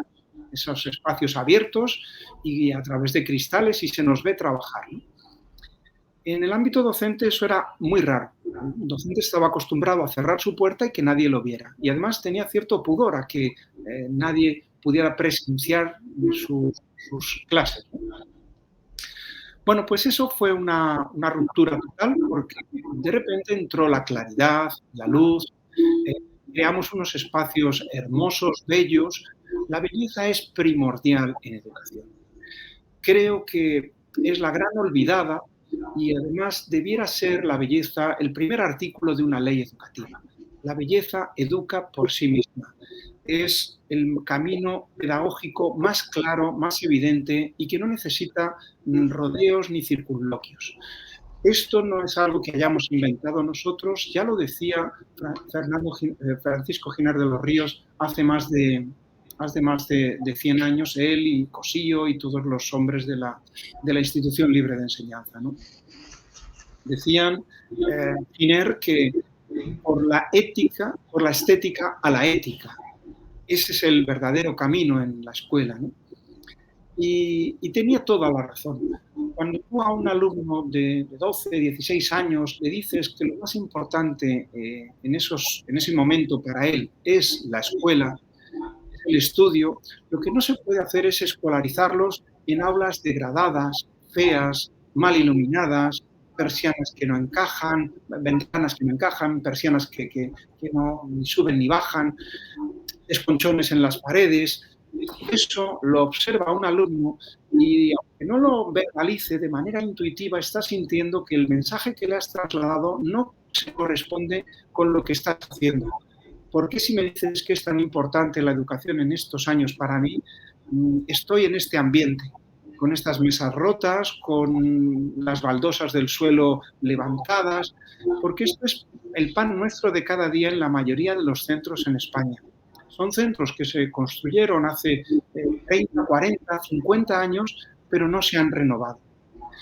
Speaker 2: espacios abiertos y a través de cristales y se nos ve trabajar, ¿no? En el ámbito docente eso era muy raro. El docente estaba acostumbrado a cerrar su puerta y que nadie lo viera. Y además tenía cierto pudor a que nadie pudiera presenciar sus clases, ¿no? Bueno, pues eso fue una ruptura total, porque de repente entró la claridad, la luz, creamos unos espacios hermosos, bellos. La belleza es primordial en educación. Creo que es la gran olvidada y además debiera ser la belleza el primer artículo de una ley educativa. La belleza educa por sí misma. Es el camino pedagógico más claro, más evidente y que no necesita rodeos ni circunloquios. Esto no es algo que hayamos inventado nosotros, ya lo decía Francisco Giner de los Ríos hace más de 100 años, él y Cosillo y todos los hombres de la institución libre de enseñanza, ¿no? Decían Giner que por la estética a la ética. Ese es el verdadero camino en la escuela, ¿no? Y tenía toda la razón. Cuando tú a un alumno de 12, 16 años le dices que lo más importante en ese momento para él es la escuela, es el estudio, lo que no se puede hacer es escolarizarlos en aulas degradadas, feas, mal iluminadas, persianas que no encajan, ventanas que no encajan, persianas que no ni suben ni bajan, esconchones en las paredes. Eso lo observa un alumno y aunque no lo verbalice de manera intuitiva, está sintiendo que el mensaje que le has trasladado no se corresponde con lo que estás haciendo. ¿Por qué si me dices que es tan importante la educación en estos años para mí? Estoy en este ambiente, con estas mesas rotas, con las baldosas del suelo levantadas, porque esto es el pan nuestro de cada día en la mayoría de los centros en España. Son centros que se construyeron hace 30, 40, 50 años, pero no se han renovado.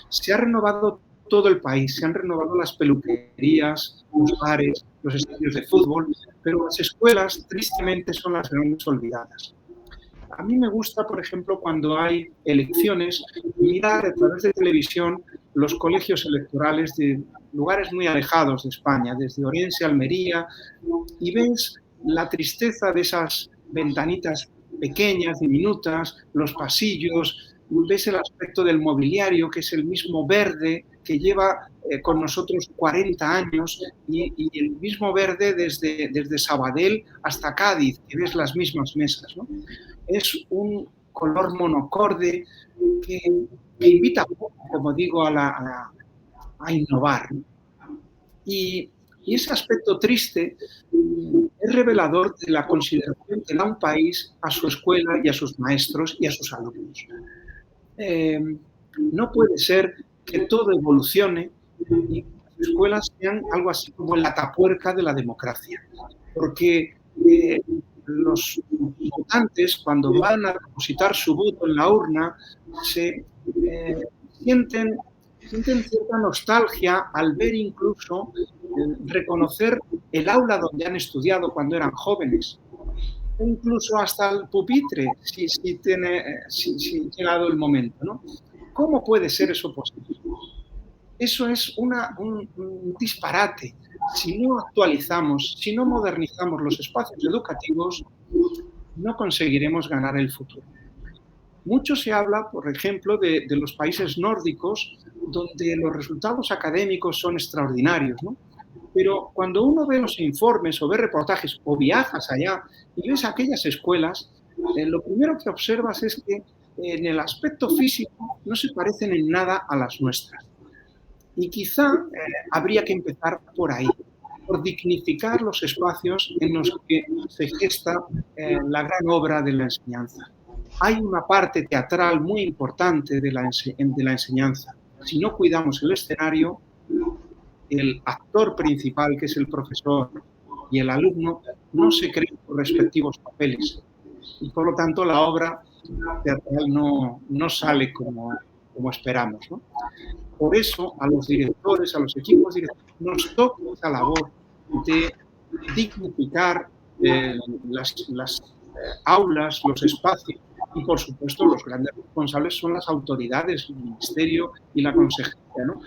Speaker 2: Se ha renovado todo el país, se han renovado las peluquerías, los bares, los estadios de fútbol, pero las escuelas, tristemente, son las grandes olvidadas. A mí me gusta, por ejemplo, cuando hay elecciones, mirar a través de televisión los colegios electorales de lugares muy alejados de España, desde Orense, Almería, y ves la tristeza de esas ventanitas pequeñas, diminutas, los pasillos, ves el aspecto del mobiliario, que es el mismo verde que lleva con nosotros 40 años y el mismo verde desde Sabadell hasta Cádiz, que ves las mismas mesas, ¿no? Es un color monocorde que invita, como digo, a innovar, ¿no? Y ese aspecto triste es revelador de la consideración que da un país a su escuela y a sus maestros y a sus alumnos. No puede ser que todo evolucione y que las escuelas sean algo así como el atapuerca de la democracia, porque los votantes, cuando van a depositar su voto en la urna, sienten cierta nostalgia al ver incluso reconocer el aula donde han estudiado cuando eran jóvenes, o incluso hasta el pupitre, si ha dado el momento, ¿no? ¿Cómo puede ser eso posible? Eso es un disparate. Si no actualizamos, si no modernizamos los espacios educativos, no conseguiremos ganar el futuro. Mucho se habla, por ejemplo, de los países nórdicos, donde los resultados académicos son extraordinarios, ¿no? Pero cuando uno ve los informes o ve reportajes o viajas allá y ves aquellas escuelas, lo primero que observas es que en el aspecto físico no se parecen en nada a las nuestras. Y quizá habría que empezar por ahí, por dignificar los espacios en los que se gesta la gran obra de la enseñanza. Hay una parte teatral muy importante de la enseñanza. Si no cuidamos el escenario, el actor principal, que es el profesor, y el alumno, no se creen sus respectivos papeles. Y por lo tanto la obra teatral no sale como esperamos, ¿no? Por eso a los directores, a los equipos directivos, nos toca esa labor de dignificar las aulas, los espacios, y por supuesto los grandes responsables son las autoridades, el ministerio y la consejería, ¿no?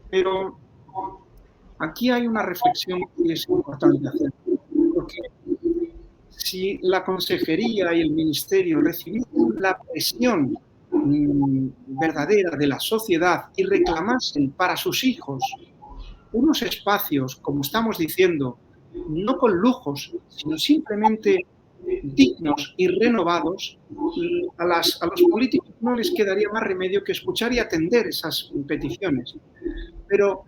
Speaker 2: Pero aquí hay una reflexión que es importante hacer, porque si la consejería y el ministerio recibiesen la presión verdadera de la sociedad y reclamasen para sus hijos unos espacios, como estamos diciendo, no con lujos, sino simplemente dignos y renovados, a los políticos no les quedaría más remedio que escuchar y atender esas peticiones. Pero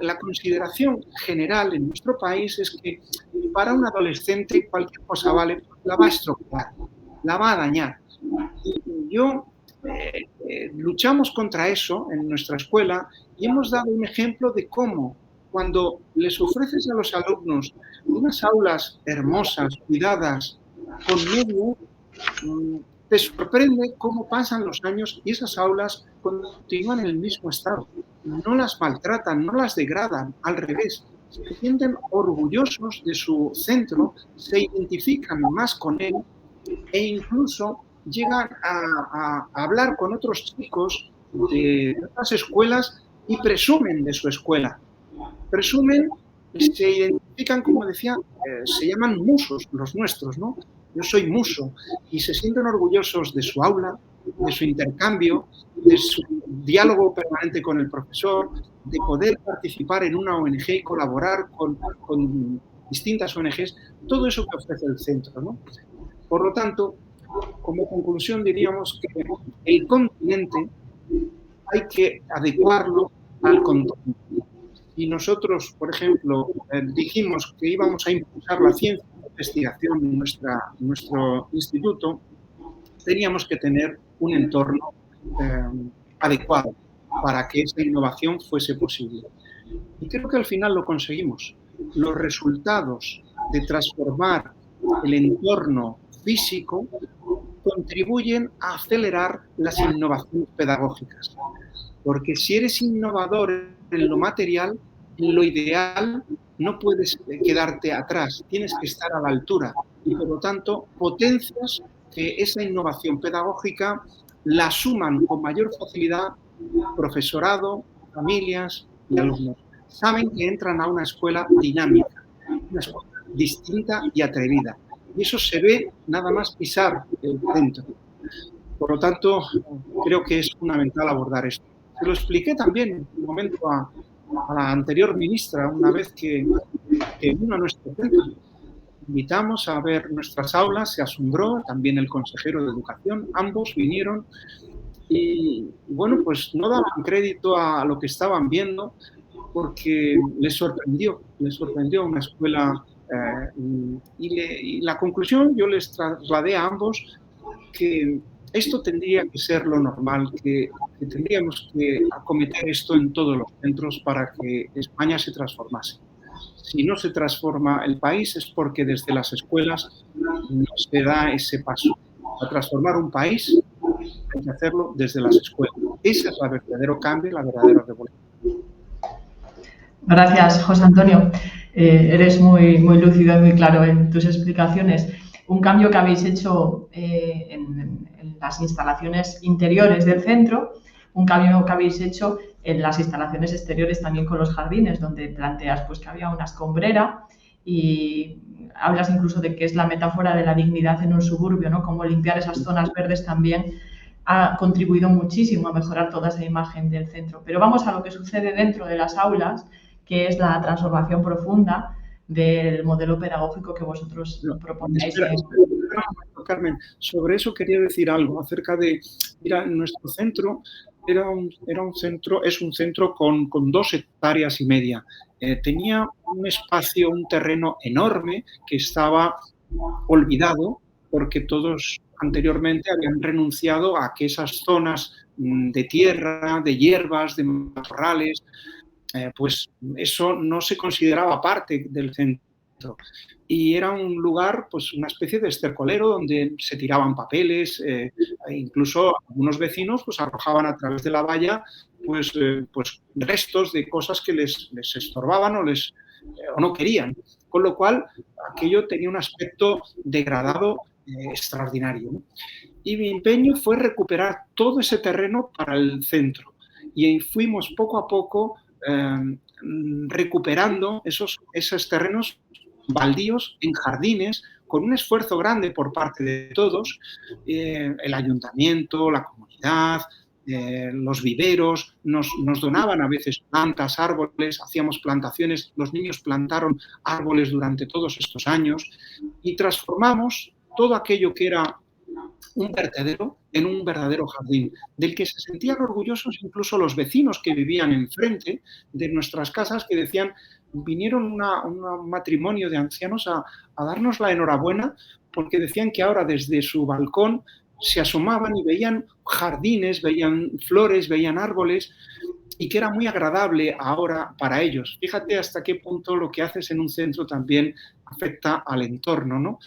Speaker 2: la consideración general en nuestro país es que para un adolescente cualquier cosa vale, la va a estropear, la va a dañar. Y luchamos contra eso en nuestra escuela y hemos dado un ejemplo de cómo cuando les ofreces a los alumnos unas aulas hermosas, cuidadas, con medio, te sorprende cómo pasan los años y esas aulas continúan en el mismo estado. No las maltratan, no las degradan, al revés. Se sienten orgullosos de su centro, se identifican más con él e incluso llegan a hablar con otros chicos de otras escuelas y presumen de su escuela. Presumen y se identifican, como decía, se llaman musos los nuestros, ¿no? Yo soy muso, y se sienten orgullosos de su aula, de su intercambio, de su diálogo permanente con el profesor, de poder participar en una ONG y colaborar con distintas ONGs, todo eso que ofrece el centro, ¿no? Por lo tanto, como conclusión diríamos que el continente hay que adecuarlo al continente. Y nosotros, por ejemplo, dijimos que íbamos a impulsar la ciencia y la investigación en nuestro instituto, teníamos que tener un entorno adecuado para que esa innovación fuese posible. Y creo que al final lo conseguimos. Los resultados de transformar el entorno físico contribuyen a acelerar las innovaciones pedagógicas. Porque si eres innovador en lo material, en lo ideal no puedes quedarte atrás, tienes que estar a la altura y por lo tanto potencias que esa innovación pedagógica la suman con mayor facilidad profesorado, familias y alumnos. Saben que entran a una escuela dinámica, una escuela distinta y atrevida. Y eso se ve nada más pisar el centro. Por lo tanto, creo que es fundamental abordar esto. Se lo expliqué también en un momento a la anterior ministra, una vez que vino a nuestro centro. Invitamos a ver nuestras aulas, se asombró, también el consejero de Educación, ambos vinieron y, bueno, pues no daban crédito a lo que estaban viendo porque les sorprendió una escuela y la conclusión yo les trasladé a ambos que esto tendría que ser lo normal, que tendríamos que acometer esto en todos los centros para que España se transformase. Si no se transforma el país es porque desde las escuelas no se da ese paso. A transformar un país hay que hacerlo desde las escuelas. Ese es el verdadero cambio, la verdadera revolución.
Speaker 1: Gracias, José Antonio. Eres muy lúcido y muy claro en tus explicaciones. Un cambio que habéis hecho en las instalaciones interiores del centro, un cambio que habéis hecho en las instalaciones exteriores también con los jardines, donde planteas pues, que había una escombrera y hablas incluso de que es la metáfora de la dignidad en un suburbio, ¿no? Como limpiar esas zonas verdes también ha contribuido muchísimo a mejorar toda esa imagen del centro. Pero vamos a lo que sucede dentro de las aulas, que es la transformación profunda del modelo pedagógico que vosotros proponéis.
Speaker 2: Carmen, sobre eso quería decir algo acerca de, mira, nuestro centro es un centro con 2,5 hectáreas. Tenía un espacio, un terreno enorme que estaba olvidado porque todos anteriormente habían renunciado a que esas zonas de tierra, de hierbas, de matorrales, pues eso no se consideraba parte del centro. Y era un lugar, pues una especie de estercolero donde se tiraban papeles, incluso algunos vecinos pues arrojaban a través de la valla pues restos de cosas que les estorbaban o no querían. Con lo cual, aquello tenía un aspecto degradado extraordinario, ¿no? Y mi empeño fue recuperar todo ese terreno para el centro. Y fuimos poco a poco recuperando esos terrenos baldíos en jardines con un esfuerzo grande por parte de todos, el ayuntamiento, la comunidad, los viveros, nos donaban a veces plantas, árboles, hacíamos plantaciones, los niños plantaron árboles durante todos estos años y transformamos todo aquello que era un vertedero en un verdadero jardín, del que se sentían orgullosos incluso los vecinos que vivían enfrente de nuestras casas, que decían, vinieron un matrimonio de ancianos a darnos la enhorabuena porque decían que ahora desde su balcón se asomaban y veían jardines, veían flores, veían árboles y que era muy agradable ahora para ellos. Fíjate hasta qué punto lo que haces en un centro también afecta al entorno, ¿no?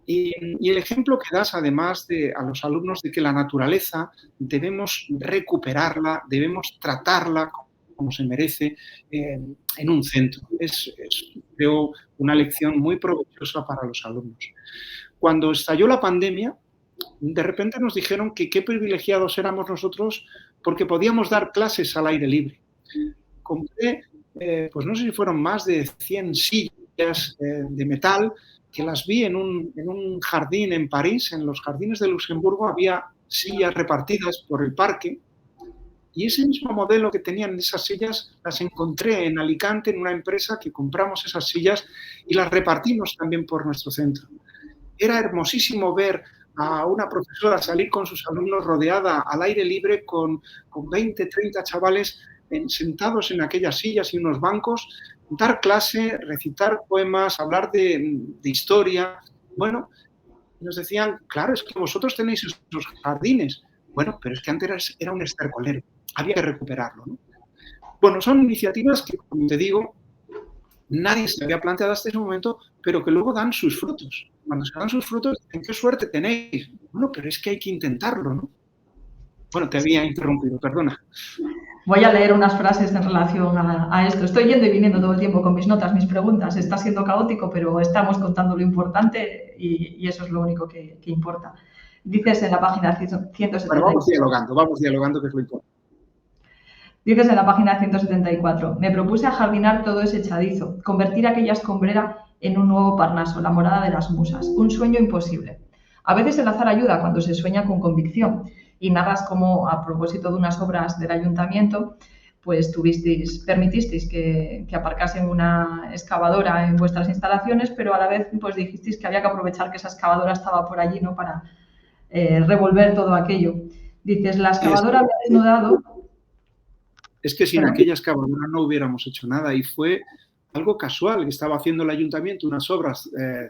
Speaker 2: Y el ejemplo que das, además, a los alumnos de que la naturaleza debemos recuperarla, debemos tratarla como se merece en un centro. Es, creo, una lección muy provechosa para los alumnos. Cuando estalló la pandemia, de repente nos dijeron que qué privilegiados éramos nosotros porque podíamos dar clases al aire libre. Compré, pues no sé si fueron más de 100 sillas de metal que las vi en un jardín en París. En los jardines de Luxemburgo había sillas repartidas por el parque, y ese mismo modelo que tenían esas sillas las encontré en Alicante, en una empresa que compramos esas sillas y las repartimos también por nuestro centro. Era hermosísimo ver a una profesora salir con sus alumnos rodeada al aire libre con 20, 30 chavales sentados en aquellas sillas y unos bancos, dar clase, recitar poemas, hablar de historia. Bueno, nos decían, claro, es que vosotros tenéis esos jardines. Bueno, pero es que antes era un estercolero, había que recuperarlo, ¿no? Bueno, son iniciativas que, como te digo, nadie se había planteado hasta ese momento, pero que luego dan sus frutos. Cuando se dan sus frutos, ¿en qué suerte tenéis? Bueno, pero es que hay que intentarlo, ¿no? Bueno, te había interrumpido, perdona.
Speaker 1: Voy a leer unas frases en relación a esto. Estoy yendo y viniendo todo el tiempo con mis notas, mis preguntas. Está siendo caótico, pero estamos contando lo importante y eso es lo único que importa. Dices en la página 174.
Speaker 2: Bueno, vamos dialogando, que es lo importante.
Speaker 1: Dices en la página 174, me propuse ajardinar todo ese echadizo, convertir aquella escombrera en un nuevo Parnaso, la morada de las musas, un sueño imposible. A veces el azar ayuda cuando se sueña con convicción, y narras cómo, a propósito de unas obras del ayuntamiento, pues permitisteis que aparcasen una excavadora en vuestras instalaciones, pero a la vez pues dijisteis que había que aprovechar que esa excavadora estaba por allí, ¿no?, para revolver todo aquello. Dices, la excavadora había desnudado...
Speaker 2: Es que sin aquella excavadora no hubiéramos hecho nada, y fue algo casual, que estaba haciendo el ayuntamiento unas obras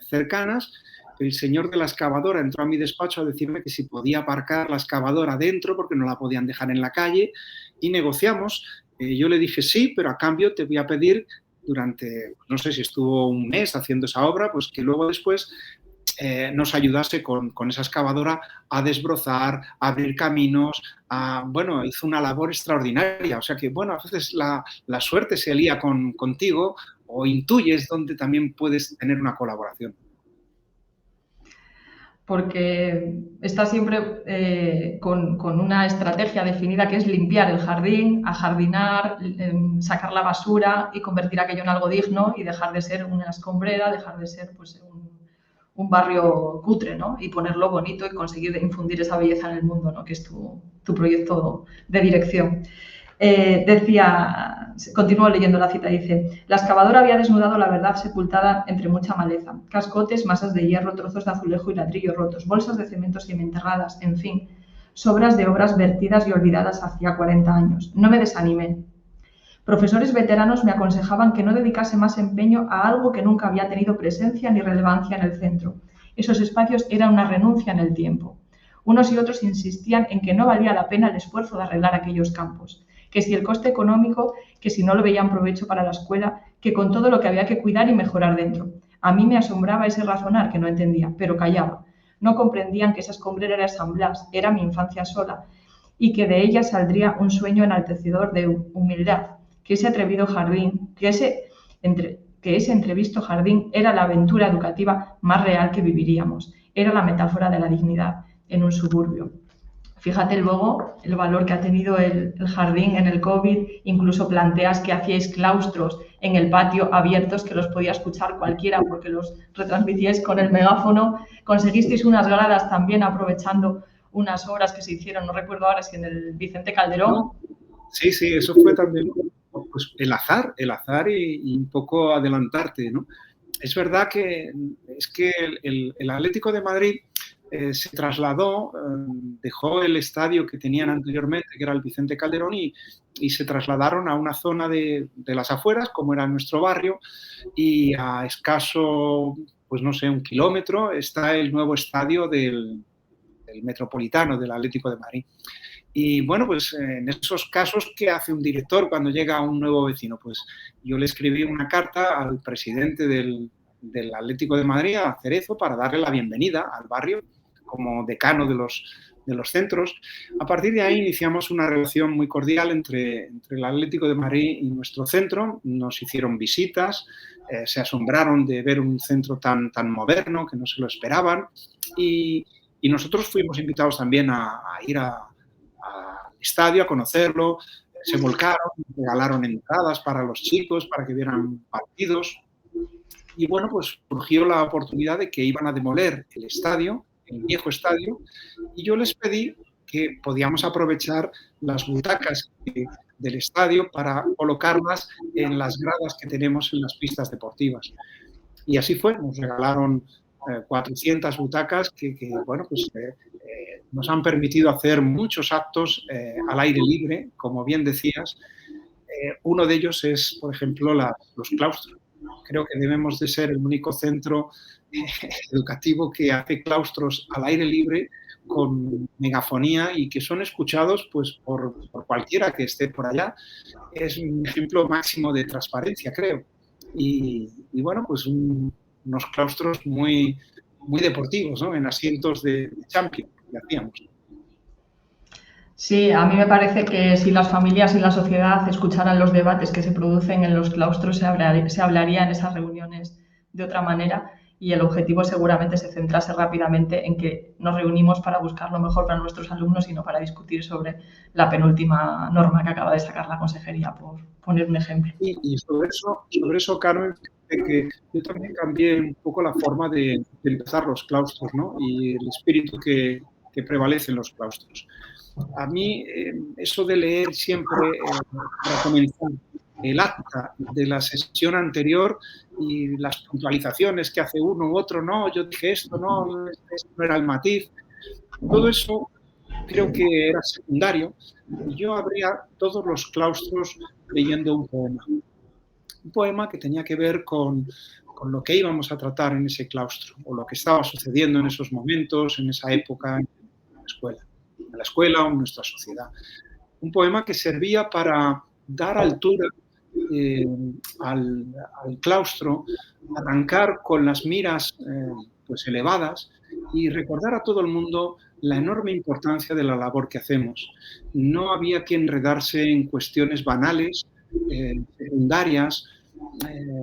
Speaker 2: cercanas. El señor de la excavadora entró a mi despacho a decirme que si podía aparcar la excavadora dentro porque no la podían dejar en la calle, y negociamos. Yo le dije sí, pero a cambio te voy a pedir durante, no sé si estuvo un mes haciendo esa obra, pues que luego después nos ayudase con esa excavadora a desbrozar, a abrir caminos. Bueno, hizo una labor extraordinaria. O sea que, bueno, a veces la suerte se alía contigo, o intuyes dónde también puedes tener una colaboración.
Speaker 1: Porque está siempre con una estrategia definida, que es limpiar el jardín, ajardinar, sacar la basura y convertir aquello en algo digno y dejar de ser una escombrera, dejar de ser pues, un barrio cutre, ¿no? Y ponerlo bonito y conseguir infundir esa belleza en el mundo, ¿no?, que es tu proyecto de dirección. Decía, continúo leyendo la cita, dice, la excavadora había desnudado la verdad sepultada entre mucha maleza, cascotes, masas de hierro, trozos de azulejo y ladrillo rotos, bolsas de cemento semienterradas, en fin, sobras de obras vertidas y olvidadas hacía 40 años. No me desanimé. Profesores veteranos me aconsejaban que no dedicase más empeño a algo que nunca había tenido presencia ni relevancia en el centro. Esos espacios eran una renuncia en el tiempo. Unos y otros insistían en que no valía la pena el esfuerzo de arreglar aquellos campos, que si el coste económico, que si no lo veían provecho para la escuela, que con todo lo que había que cuidar y mejorar dentro. A mí me asombraba ese razonar que no entendía, pero callaba. No comprendían que esa escombrera era San Blas, era mi infancia sola, y que de ella saldría un sueño enaltecedor de humildad, que ese atrevido jardín, que ese entrevisto jardín era la aventura educativa más real que viviríamos, era la metáfora de la dignidad en un suburbio. Fíjate luego el valor que ha tenido el jardín en el COVID, incluso planteas que hacíais claustros en el patio abiertos que los podía escuchar cualquiera porque los retransmitíais con el megáfono, conseguisteis unas gradas también aprovechando unas obras que se hicieron, no recuerdo ahora si en el Vicente Calderón.
Speaker 2: Sí, eso fue también pues, el azar y un poco adelantarte, ¿no? Es verdad que el Atlético de Madrid se trasladó, dejó el estadio que tenían anteriormente, que era el Vicente Calderón, y se trasladaron a una zona de las afueras, como era nuestro barrio, y a escaso, pues no sé, 1 kilómetro, está el nuevo estadio del Metropolitano, del Atlético de Madrid. Y bueno, pues en esos casos, ¿qué hace un director cuando llega a un nuevo vecino? Pues yo le escribí una carta al presidente del Atlético de Madrid, a Cerezo, para darle la bienvenida al barrio como decano de los centros. A partir de ahí iniciamos una relación muy cordial entre el Atlético de Madrid y nuestro centro. Nos hicieron visitas, se asombraron de ver un centro tan moderno, que no se lo esperaban, y Y nosotros fuimos invitados también a ir al estadio, a conocerlo. Se volcaron, regalaron entradas para los chicos, para que vieran partidos. Y bueno, pues surgió la oportunidad de que iban a demoler el estadio, el viejo estadio, y yo les pedí que podíamos aprovechar las butacas del estadio para colocarlas en las gradas que tenemos en las pistas deportivas. Y así fue, nos regalaron 400 butacas que bueno, pues nos han permitido hacer muchos actos al aire libre, como bien decías. Uno de ellos es, por ejemplo, los claustros. Creo que debemos de ser el único centro educativo que hace claustros al aire libre con megafonía y que son escuchados pues, por cualquiera que esté por allá. Es un ejemplo máximo de transparencia, creo. Y bueno, pues unos claustros muy, muy deportivos, ¿no? En asientos de Champions que hacíamos.
Speaker 1: Sí, a mí me parece que si las familias y la sociedad escucharan los debates que se producen en los claustros, se hablaría en esas reuniones de otra manera y el objetivo seguramente se centrase rápidamente en que nos reunimos para buscar lo mejor para nuestros alumnos y no para discutir sobre la penúltima norma que acaba de sacar la consejería, por poner un ejemplo.
Speaker 2: Y sobre eso, Carmen, que yo también cambié un poco la forma de empezar los claustros, ¿no? Y el espíritu que prevalece en los claustros. A mí, eso de leer siempre, para comenzar, el acta de la sesión anterior y las puntualizaciones que hace uno u otro, no, yo dije esto, no, esto no era el matiz, todo eso creo que era secundario. Yo abría todos los claustros leyendo un poema que tenía que ver con lo que íbamos a tratar en ese claustro o lo que estaba sucediendo en esos momentos, en esa época en la escuela o en nuestra sociedad. Un poema que servía para dar altura al claustro, arrancar con las miras pues elevadas y recordar a todo el mundo la enorme importancia de la labor que hacemos. No había que enredarse en cuestiones banales, secundarias,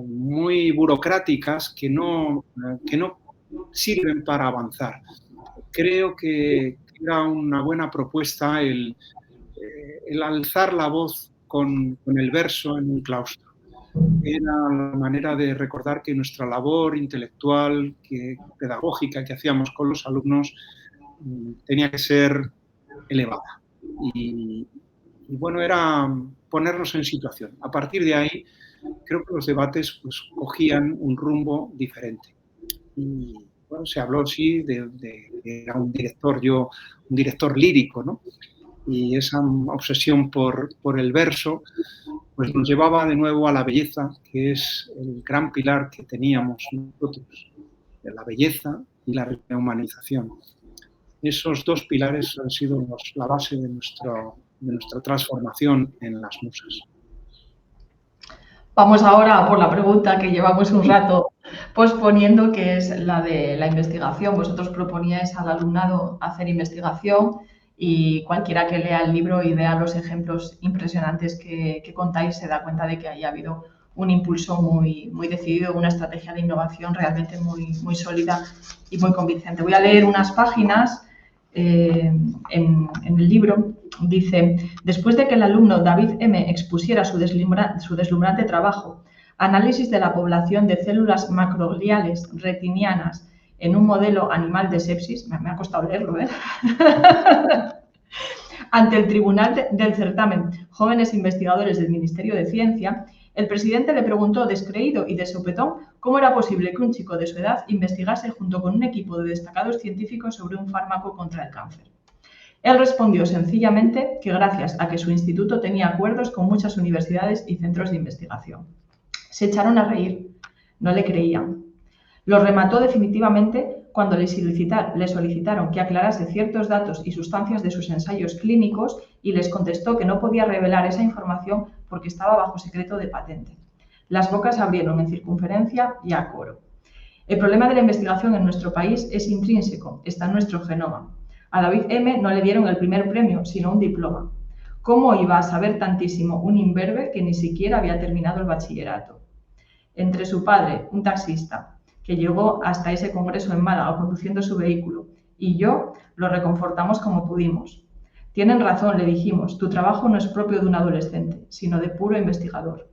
Speaker 2: muy burocráticas que no sirven para avanzar. Creo que era una buena propuesta el alzar la voz con el verso en un claustro. Era la manera de recordar que nuestra labor intelectual, pedagógica que hacíamos con los alumnos tenía que ser elevada. Y bueno, era ponernos en situación. A partir de ahí, creo que los debates pues, cogían un rumbo diferente. Y bueno, se habló, sí, era un director lírico, ¿no? Y esa obsesión por el verso pues nos llevaba de nuevo a la belleza, que es el gran pilar que teníamos nosotros, de la belleza y la rehumanización. Esos dos pilares han sido la base de nuestra transformación en las musas.
Speaker 1: Vamos ahora por la pregunta que llevamos un rato posponiendo, que es la de la investigación. Vosotros proponíais al alumnado hacer investigación y cualquiera que lea el libro y vea los ejemplos impresionantes que contáis se da cuenta de que ahí ha habido un impulso muy, muy decidido, una estrategia de innovación realmente muy, muy sólida y muy convincente. Voy a leer unas páginas en el libro. Dice: después de que el alumno David M. expusiera su deslumbrante trabajo, análisis de la población de células macrogliales retinianas en un modelo animal de sepsis, me ha costado leerlo, ante el tribunal del certamen Jóvenes Investigadores del Ministerio de Ciencia, el presidente le preguntó, descreído y de sopetón, cómo era posible que un chico de su edad investigase junto con un equipo de destacados científicos sobre un fármaco contra el cáncer. Él respondió sencillamente que gracias a que su instituto tenía acuerdos con muchas universidades y centros de investigación. Se echaron a reír, no le creían. Lo remató definitivamente cuando le solicitaron que aclarase ciertos datos y sustancias de sus ensayos clínicos y les contestó que no podía revelar esa información porque estaba bajo secreto de patente. Las bocas abrieron en circunferencia y a coro. El problema de la investigación en nuestro país es intrínseco, está en nuestro genoma. A David M. no le dieron el primer premio, sino un diploma. ¿Cómo iba a saber tantísimo un imberbe que ni siquiera había terminado el bachillerato? Entre su padre, un taxista, que llegó hasta ese congreso en Málaga conduciendo su vehículo, y yo lo reconfortamos como pudimos. Tienen razón, le dijimos, tu trabajo no es propio de un adolescente, sino de puro investigador.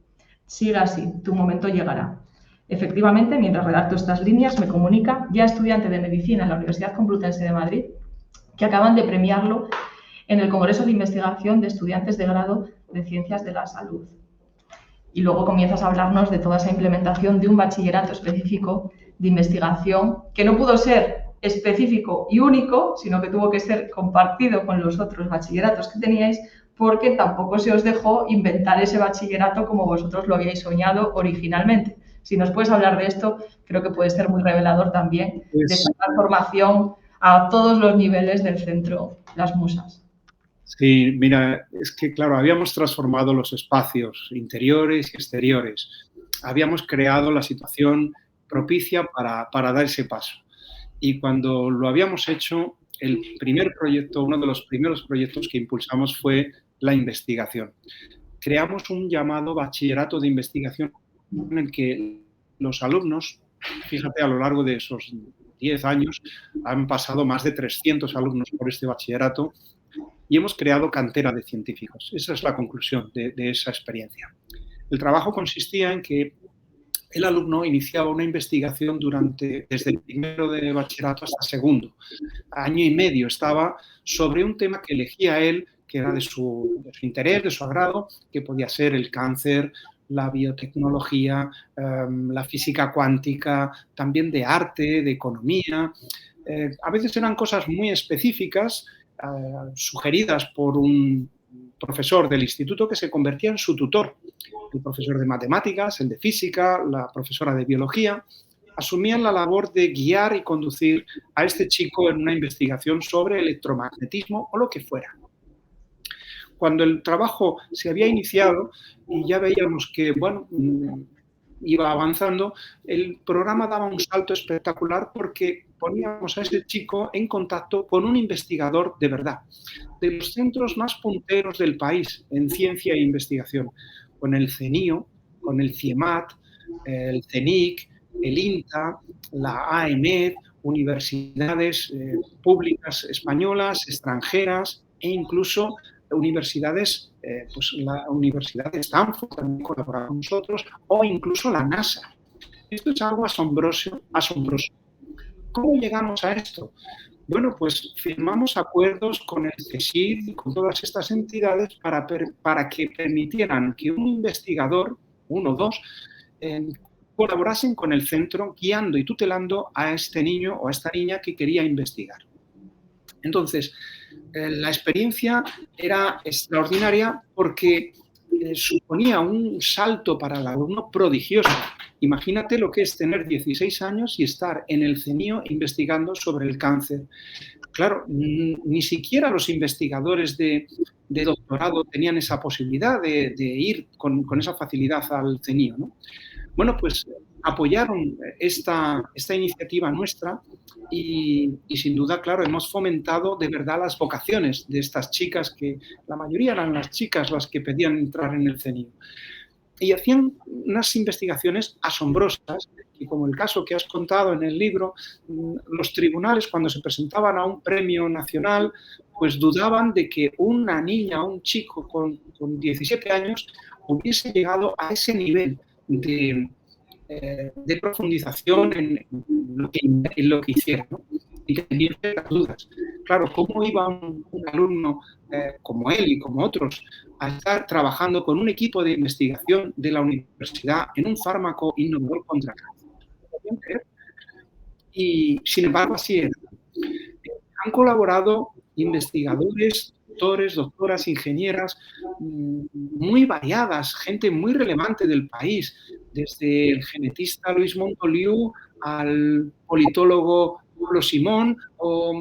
Speaker 1: Sigue así, tu momento llegará. Efectivamente, mientras redacto estas líneas, me comunica, ya estudiante de Medicina en la Universidad Complutense de Madrid, que acaban de premiarlo en el Congreso de Investigación de Estudiantes de Grado de Ciencias de la Salud. Y luego comienzas a hablarnos de toda esa implementación de un bachillerato específico de investigación que no pudo ser específico y único, sino que tuvo que ser compartido con los otros bachilleratos que teníais, porque tampoco se os dejó inventar ese bachillerato como vosotros lo habíais soñado originalmente. Si nos puedes hablar de esto, creo que puede ser muy revelador también de esta transformación a todos los niveles del centro Las Musas.
Speaker 2: Sí, mira, es que claro, habíamos transformado los espacios interiores y exteriores. Habíamos creado la situación propicia para dar ese paso. Y cuando lo habíamos hecho, el primer proyecto, uno de los primeros proyectos que impulsamos fue la investigación. Creamos un llamado bachillerato de investigación en el que los alumnos, fíjate, a lo largo de esos 10 años, han pasado más de 300 alumnos por este bachillerato y hemos creado cantera de científicos. Esa es la conclusión de esa experiencia. El trabajo consistía en que el alumno iniciaba una investigación desde el primero de bachillerato hasta segundo. Año y medio estaba sobre un tema que elegía él, que era de su interés, de su agrado, que podía ser el cáncer, la biotecnología, la física cuántica, también de arte, de economía. A veces eran cosas muy específicas, sugeridas por un profesor del instituto que se convertía en su tutor. El profesor de matemáticas, el de física, la profesora de biología, asumían la labor de guiar y conducir a este chico en una investigación sobre electromagnetismo o lo que fuera. Cuando el trabajo se había iniciado y ya veíamos que, bueno, iba avanzando, el programa daba un salto espectacular porque poníamos a ese chico en contacto con un investigador de verdad, de los centros más punteros del país en ciencia e investigación, con el CENIO, con el CIEMAT, el CENIC, el INTA, la AEMED, universidades públicas españolas, extranjeras e incluso universidades, pues la Universidad de Stanford también colabora con nosotros, o incluso la NASA. Esto es algo asombroso, asombroso. ¿Cómo llegamos a esto? Bueno, pues firmamos acuerdos con el CSIC y con todas estas entidades para que permitieran que un investigador, uno o dos, colaborasen con el centro guiando y tutelando a este niño o a esta niña que quería investigar. Entonces, la experiencia era extraordinaria porque suponía un salto para el alumno prodigioso. Imagínate lo que es tener 16 años y estar en el CENIO investigando sobre el cáncer. Claro, ni siquiera los investigadores de doctorado tenían esa posibilidad de ir con esa facilidad al CENIO, ¿no? Bueno, pues apoyaron esta iniciativa nuestra y sin duda, claro, hemos fomentado de verdad las vocaciones de estas chicas, que la mayoría eran las chicas las que pedían entrar en el CENIO. Y hacían unas investigaciones asombrosas, y como el caso que has contado en el libro, los tribunales cuando se presentaban a un premio nacional, pues dudaban de que una niña o un chico con 17 años hubiese llegado a ese nivel de profundización en lo que hicieron, ¿no? Y que tenían dudas. Claro, ¿cómo iba un alumno como él y como otros a estar trabajando con un equipo de investigación de la universidad en un fármaco innovador contra cáncer? Y sin embargo, así era. Han colaborado investigadores, doctores, doctoras, ingenieras muy variadas, gente muy relevante del país, desde el genetista Luis Montoliu al politólogo Pablo Simón o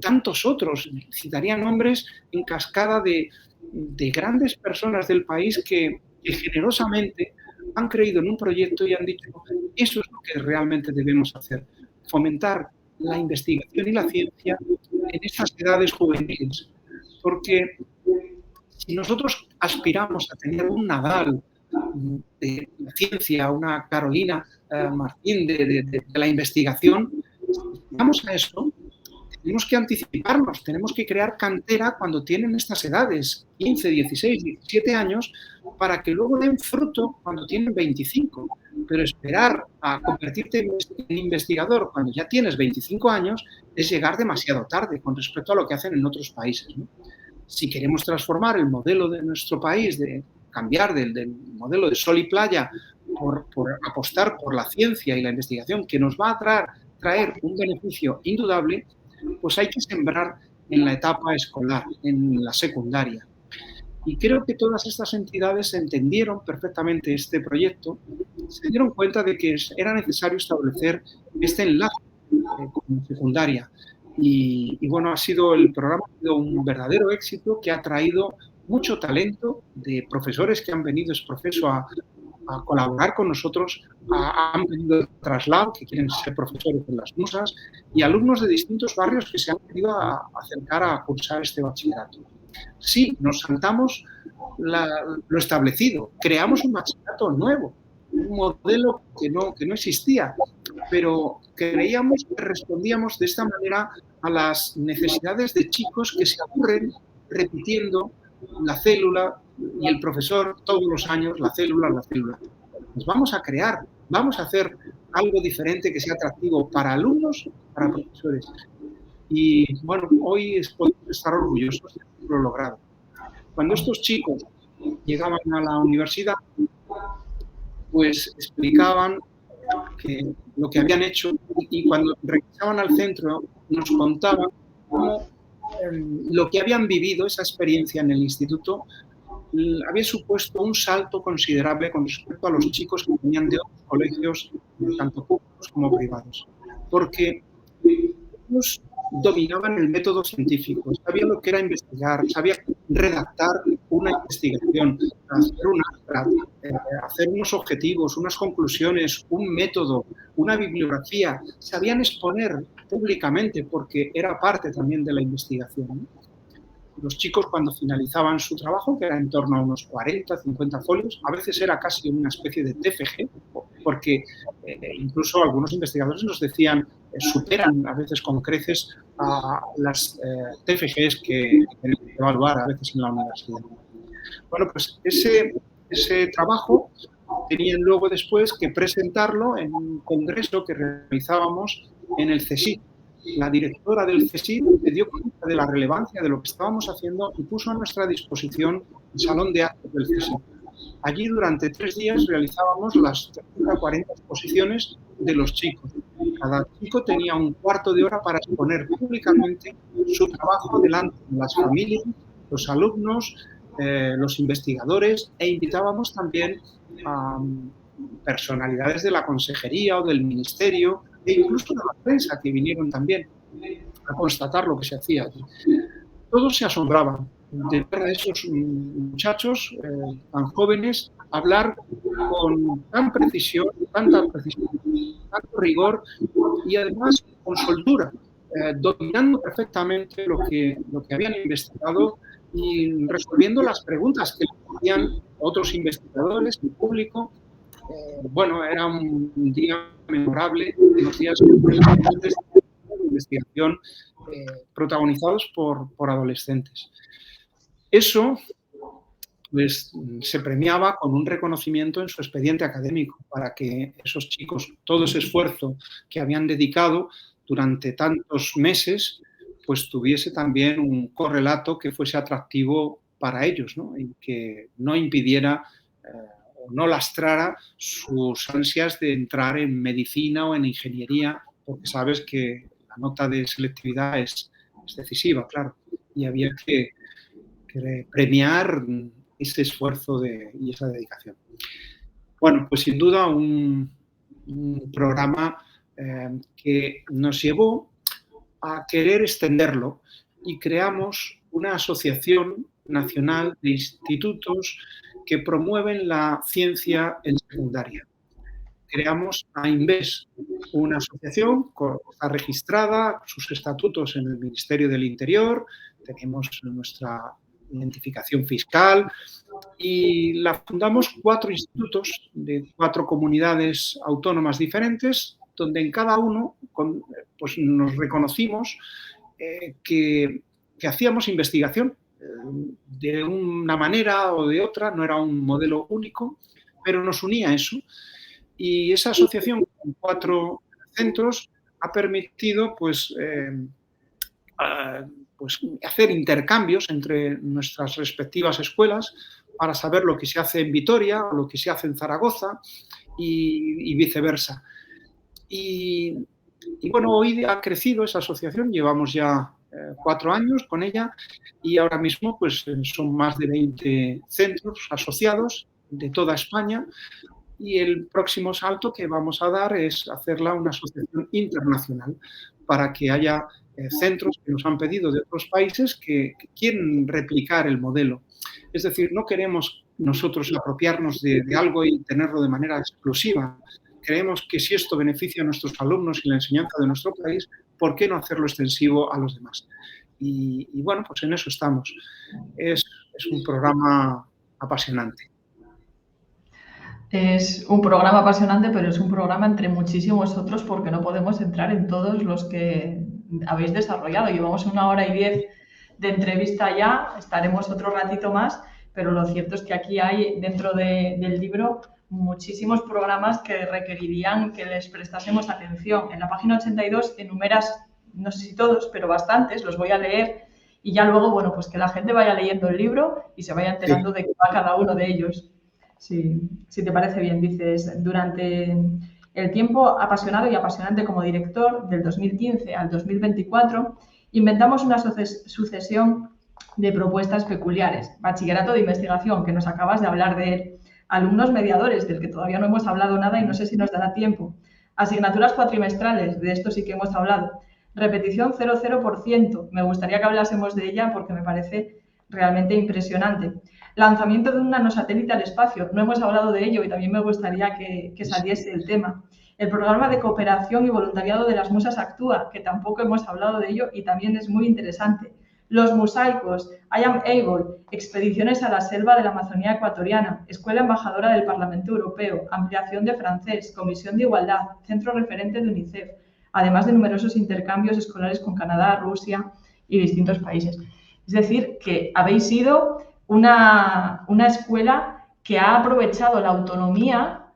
Speaker 2: tantos otros. Citaría nombres en cascada de grandes personas del país que generosamente han creído en un proyecto y han dicho, eso es lo que realmente debemos hacer, fomentar la investigación y la ciencia en estas edades juveniles. Porque si nosotros aspiramos a tener un Nadal de la ciencia, una Carolina Martín de la investigación, si vamos a eso, tenemos que anticiparnos, tenemos que crear cantera cuando tienen estas edades, 15, 16, 17 años, para que luego den fruto cuando tienen 25. Pero esperar a convertirte en investigador cuando ya tienes 25 años es llegar demasiado tarde con respecto a lo que hacen en otros países, ¿no? Si queremos transformar el modelo de nuestro país, de cambiar del modelo de sol y playa por apostar por la ciencia y la investigación que nos va a traer un beneficio indudable, pues hay que sembrar en la etapa escolar, en la secundaria. Y creo que todas estas entidades entendieron perfectamente este proyecto, se dieron cuenta de que era necesario establecer este enlace con secundaria. Y bueno, el programa ha sido un verdadero éxito que ha traído mucho talento de profesores que han venido exprofeso a colaborar con nosotros, han venido de traslado, que quieren ser profesores en las Musas, y alumnos de distintos barrios que se han querido acercar a cursar este bachillerato. Sí, nos saltamos lo establecido, creamos un bachillerato nuevo, un modelo que no existía, pero creíamos que respondíamos de esta manera a las necesidades de chicos que se aburren repitiendo la célula y el profesor todos los años, la célula. Pues vamos a crear, vamos a hacer algo diferente que sea atractivo para alumnos, para profesores. Y bueno, hoy podemos estar orgullosos de haberlo logrado. Cuando estos chicos llegaban a la universidad, pues explicaban lo que habían hecho, y cuando regresaban al centro nos contaban cómo lo que habían vivido, esa experiencia en el instituto, había supuesto un salto considerable con respecto a los chicos que venían de otros colegios, tanto públicos como privados. Porque ellos dominaban el método científico, sabían lo que era investigar, sabían redactar una investigación, hacer unos objetivos, unas conclusiones, un método, una bibliografía, sabían exponer públicamente porque era parte también de la investigación. Los chicos, cuando finalizaban su trabajo, que era en torno a unos 40, 50 folios, a veces era casi una especie de TFG, porque incluso algunos investigadores nos decían, superan a veces con creces a las TFGs que tenemos que evaluar a veces en la universidad. Bueno, pues ese trabajo tenían luego después que presentarlo en un congreso que realizábamos en el CSIC. La directora del CSIC se dio cuenta de la relevancia de lo que estábamos haciendo y puso a nuestra disposición el salón de actos del CSIC. Allí durante 3 días realizábamos las 30 o 40 exposiciones de los chicos. Cada chico tenía un cuarto de hora para exponer públicamente su trabajo delante de las familias, los alumnos, los investigadores, e invitábamos también a personalidades de la consejería o del ministerio e incluso de la prensa que vinieron también a constatar lo que se hacía allí. Todos se asombraban de ver a esos muchachos tan jóvenes hablar con tanta precisión, tanto rigor y además con soltura, dominando perfectamente lo que habían investigado y resolviendo las preguntas que le hacían otros investigadores, el público. Bueno, era un día memorable, unos días de investigación protagonizados por adolescentes. Eso pues, se premiaba con un reconocimiento en su expediente académico para que esos chicos, todo ese esfuerzo que habían dedicado durante tantos meses, pues tuviese también un correlato que fuese atractivo para ellos, ¿no? Y que no impidiera o no lastrara sus ansias de entrar en medicina o en ingeniería, porque sabes que la nota de selectividad es decisiva, claro, y había que premiar ese esfuerzo y esa dedicación. Bueno, pues sin duda un programa que nos llevó a querer extenderlo y creamos una asociación nacional de institutos que promueven la ciencia en secundaria. Creamos AINVES, una asociación que está registrada, sus estatutos en el Ministerio del Interior, tenemos nuestra identificación fiscal y la fundamos 4 institutos de 4 comunidades autónomas diferentes, donde en cada uno pues nos reconocimos que hacíamos investigación de una manera o de otra, no era un modelo único, pero nos unía eso. Y esa asociación con 4 centros ha permitido pues hacer intercambios entre nuestras respectivas escuelas para saber lo que se hace en Vitoria o lo que se hace en Zaragoza y viceversa. Y bueno, hoy ha crecido esa asociación, llevamos ya 4 años con ella y ahora mismo pues son más de 20 centros asociados de toda España y el próximo salto que vamos a dar es hacerla una asociación internacional para que haya centros que nos han pedido de otros países que quieren replicar el modelo. Es decir, no queremos nosotros apropiarnos de algo y tenerlo de manera exclusiva. Creemos que si esto beneficia a nuestros alumnos y la enseñanza de nuestro país, ¿por qué no hacerlo extensivo a los demás? Y bueno, pues en eso estamos. Es un programa apasionante.
Speaker 1: Es un programa apasionante, pero es un programa entre muchísimos otros porque no podemos entrar en todos los que habéis desarrollado. Llevamos 1 hora y 10 de entrevista ya, estaremos otro ratito más, pero lo cierto es que aquí hay dentro del libro muchísimos programas que requerirían que les prestásemos atención. En la página 82 enumeras, no sé si todos, pero bastantes, los voy a leer y ya luego, bueno, pues que la gente vaya leyendo el libro y se vaya enterando de qué va cada uno de ellos. Sí, si te parece bien, dices, durante el tiempo apasionado y apasionante como director, del 2015 al 2024, inventamos una sucesión de propuestas peculiares. Bachillerato de investigación, que nos acabas de hablar de él. Alumnos mediadores, del que todavía no hemos hablado nada y no sé si nos dará tiempo. Asignaturas cuatrimestrales, de esto sí que hemos hablado. Repetición 00%, me gustaría que hablásemos de ella porque me parece realmente impresionante. Lanzamiento de un nanosatélite al espacio, no hemos hablado de ello y también me gustaría que saliese el tema. El programa de cooperación y voluntariado de las Musas Actúa, que tampoco hemos hablado de ello y también es muy interesante. Los mosaicos, I Am Able, expediciones a la selva de la Amazonía ecuatoriana, Escuela Embajadora del Parlamento Europeo, ampliación de francés, Comisión de Igualdad, Centro Referente de UNICEF, además de numerosos intercambios escolares con Canadá, Rusia y distintos países. Es decir, que habéis sido una escuela que ha aprovechado la autonomía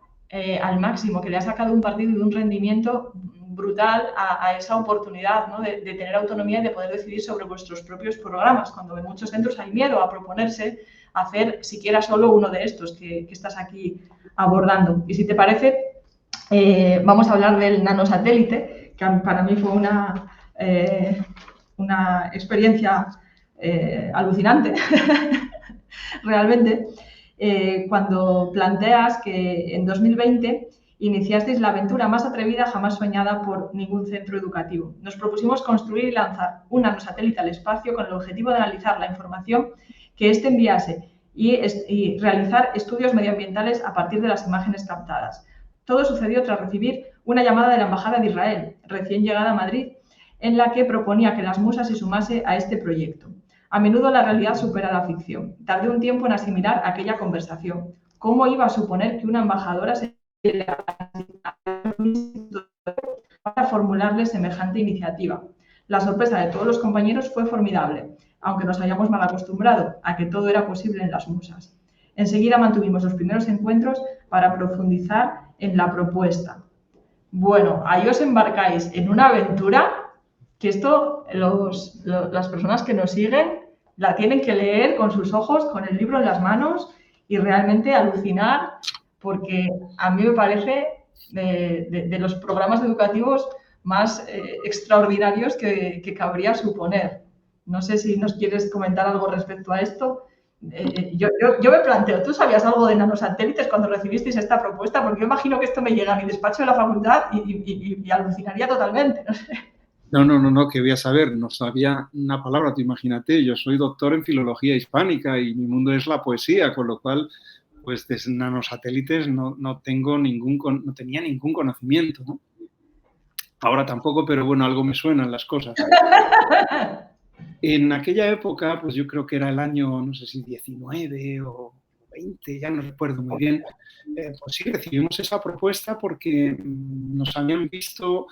Speaker 1: al máximo, que le ha sacado un partido y un rendimiento brutal a esa oportunidad, ¿no? de tener autonomía y de poder decidir sobre vuestros propios programas, cuando en muchos centros hay miedo a proponerse hacer siquiera solo uno de estos que estás aquí abordando. Y si te parece, vamos a hablar del nanosatélite, que para mí fue una experiencia alucinante, realmente, cuando planteas que en 2020 iniciasteis la aventura más atrevida jamás soñada por ningún centro educativo. Nos propusimos construir y lanzar un nanosatélite al espacio con el objetivo de analizar la información que éste enviase y realizar estudios medioambientales a partir de las imágenes captadas. Todo sucedió tras recibir una llamada de la Embajada de Israel, recién llegada a Madrid, en la que proponía que las Musas se sumase a este proyecto. A menudo la realidad supera la ficción. Tardé un tiempo en asimilar aquella conversación. ¿Cómo iba a suponer que una embajadora se para formularle semejante iniciativa? La sorpresa de todos los compañeros fue formidable, aunque nos hayamos mal acostumbrado a que todo era posible en las Musas. Enseguida mantuvimos los primeros encuentros para profundizar en la propuesta. Bueno, ahí os embarcáis en una aventura que esto las personas que nos siguen la tienen que leer con sus ojos, con el libro en las manos y realmente alucinar, porque a mí me parece de los programas educativos más extraordinarios que cabría suponer. No sé si nos quieres comentar algo respecto a esto. Yo me planteo, ¿tú sabías algo de nanosatélites cuando recibisteis esta propuesta? Porque yo imagino que esto me llega a mi despacho de la facultad y alucinaría totalmente, no sé.
Speaker 2: No, que voy a saber, no sabía una palabra, tú imagínate, yo soy doctor en filología hispánica y mi mundo es la poesía, con lo cual, pues de nanosatélites no tenía ningún conocimiento, ¿no? Ahora tampoco, pero bueno, algo me suenan las cosas. En aquella época, pues yo creo que era el año, no sé si 19 o 20, ya no recuerdo muy bien, pues sí, recibimos esa propuesta porque nos habían visto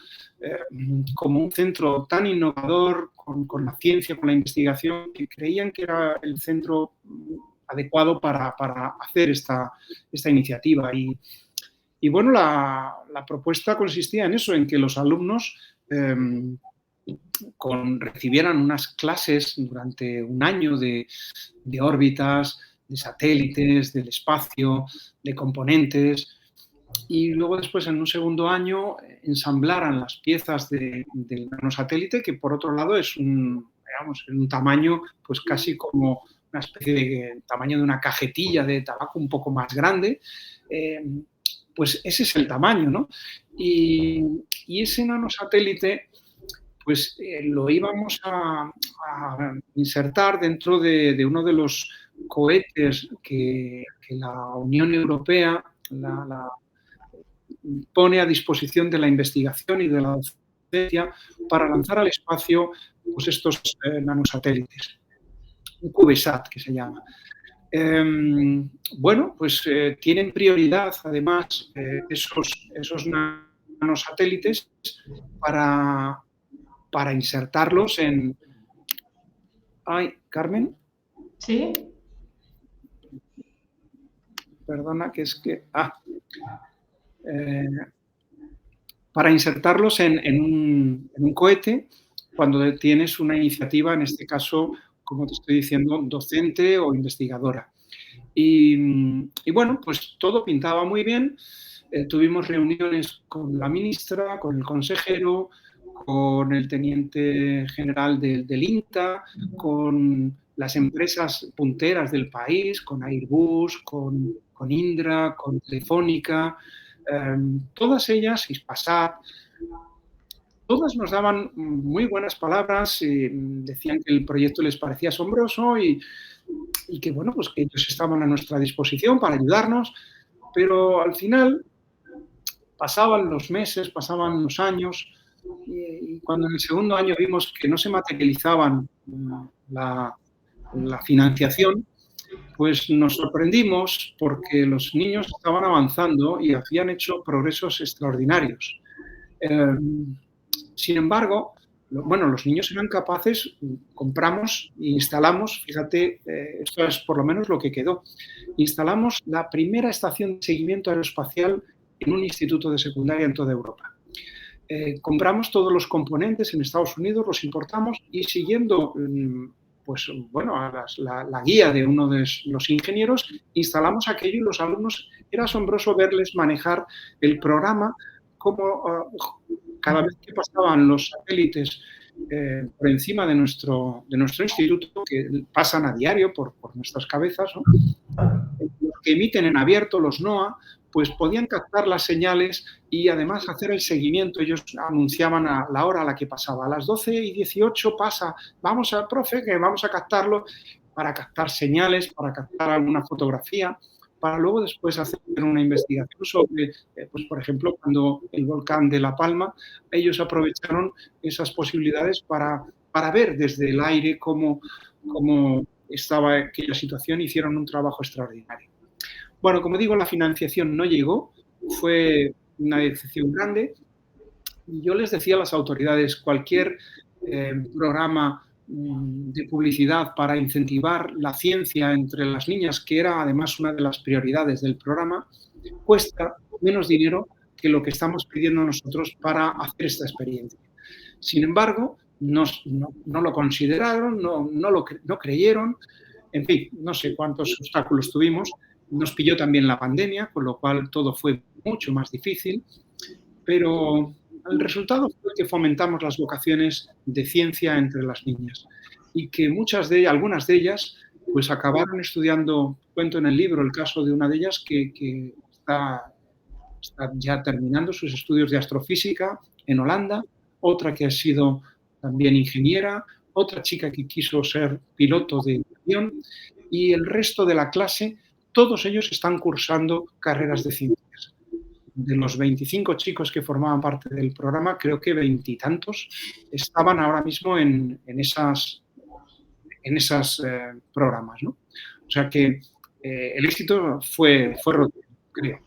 Speaker 2: como un centro tan innovador con la ciencia, con la investigación, que creían que era el centro adecuado para hacer esta iniciativa. Y bueno, la propuesta consistía en eso, en que los alumnos recibieran unas clases durante un año de órbitas, de satélites, del espacio, de componentes, y luego después en un segundo año ensamblaran las piezas del nanosatélite, que por otro lado es un tamaño pues casi como una especie de tamaño de una cajetilla de tabaco un poco más grande, pues ese es el tamaño, ¿no? Y ese nanosatélite pues lo íbamos a insertar dentro de uno de los cohetes que la Unión Europea pone a disposición de la investigación y de la docencia para lanzar al espacio pues estos nanosatélites, un CubeSat que se llama. Bueno, pues tienen prioridad además esos nanosatélites para insertarlos en... Ay, Carmen.
Speaker 1: ¿Sí?
Speaker 2: Perdona, que es que... para insertarlos en un cohete cuando tienes una iniciativa, en este caso, como te estoy diciendo, docente o investigadora. Y bueno, pues todo pintaba muy bien. Tuvimos reuniones con la ministra, con el consejero, con el teniente general del INTA, con las empresas punteras del país, con Airbus, con Indra, con Telefónica, todas ellas, Hispasat, todas nos daban muy buenas palabras, decían que el proyecto les parecía asombroso y que, bueno, pues que ellos estaban a nuestra disposición para ayudarnos, pero al final pasaban los meses, pasaban los años, y cuando en el segundo año vimos que no se materializaban la financiación, pues nos sorprendimos porque los niños estaban avanzando y habían hecho progresos extraordinarios. Sin embargo, bueno, los niños eran capaces, compramos e instalamos, fíjate, esto es por lo menos lo que quedó, instalamos la primera estación de seguimiento aeroespacial en un instituto de secundaria en toda Europa. Compramos todos los componentes en Estados Unidos, los importamos y siguiendo pues, bueno, la guía de uno de los ingenieros, instalamos aquello y los alumnos, era asombroso verles manejar el programa, como cada vez que pasaban los satélites por encima de nuestro instituto, que pasan a diario por nuestras cabezas, ¿no? Los que emiten en abierto, los NOAA, pues podían captar las señales y además hacer el seguimiento. Ellos anunciaban a la hora a la que pasaba. A las 12:18 pasa, vamos al profe, que vamos a captarlo, para captar señales, para captar alguna fotografía, para luego después hacer una investigación sobre, pues por ejemplo, cuando el volcán de La Palma, ellos aprovecharon esas posibilidades para ver desde el aire cómo estaba aquella situación, hicieron un trabajo extraordinario. Bueno, como digo, la financiación no llegó, fue una decepción grande. Y yo les decía a las autoridades, cualquier programa de publicidad para incentivar la ciencia entre las niñas, que era además una de las prioridades del programa, cuesta menos dinero que lo que estamos pidiendo nosotros para hacer esta experiencia. Sin embargo, no lo consideraron, no creyeron, en fin, no sé cuántos obstáculos tuvimos. Nos pilló también la pandemia, con lo cual todo fue mucho más difícil, pero el resultado fue que fomentamos las vocaciones de ciencia entre las niñas y que algunas de ellas, pues acabaron estudiando. Cuento en el libro el caso de una de ellas que está ya terminando sus estudios de astrofísica en Holanda, otra que ha sido también ingeniera, otra chica que quiso ser piloto de avión y el resto de la clase, todos ellos están cursando carreras de ciencias. De los 25 chicos que formaban parte del programa, creo que 20 y tantos estaban ahora mismo en esas programas, ¿no? O sea que el éxito fue rotundo, creo.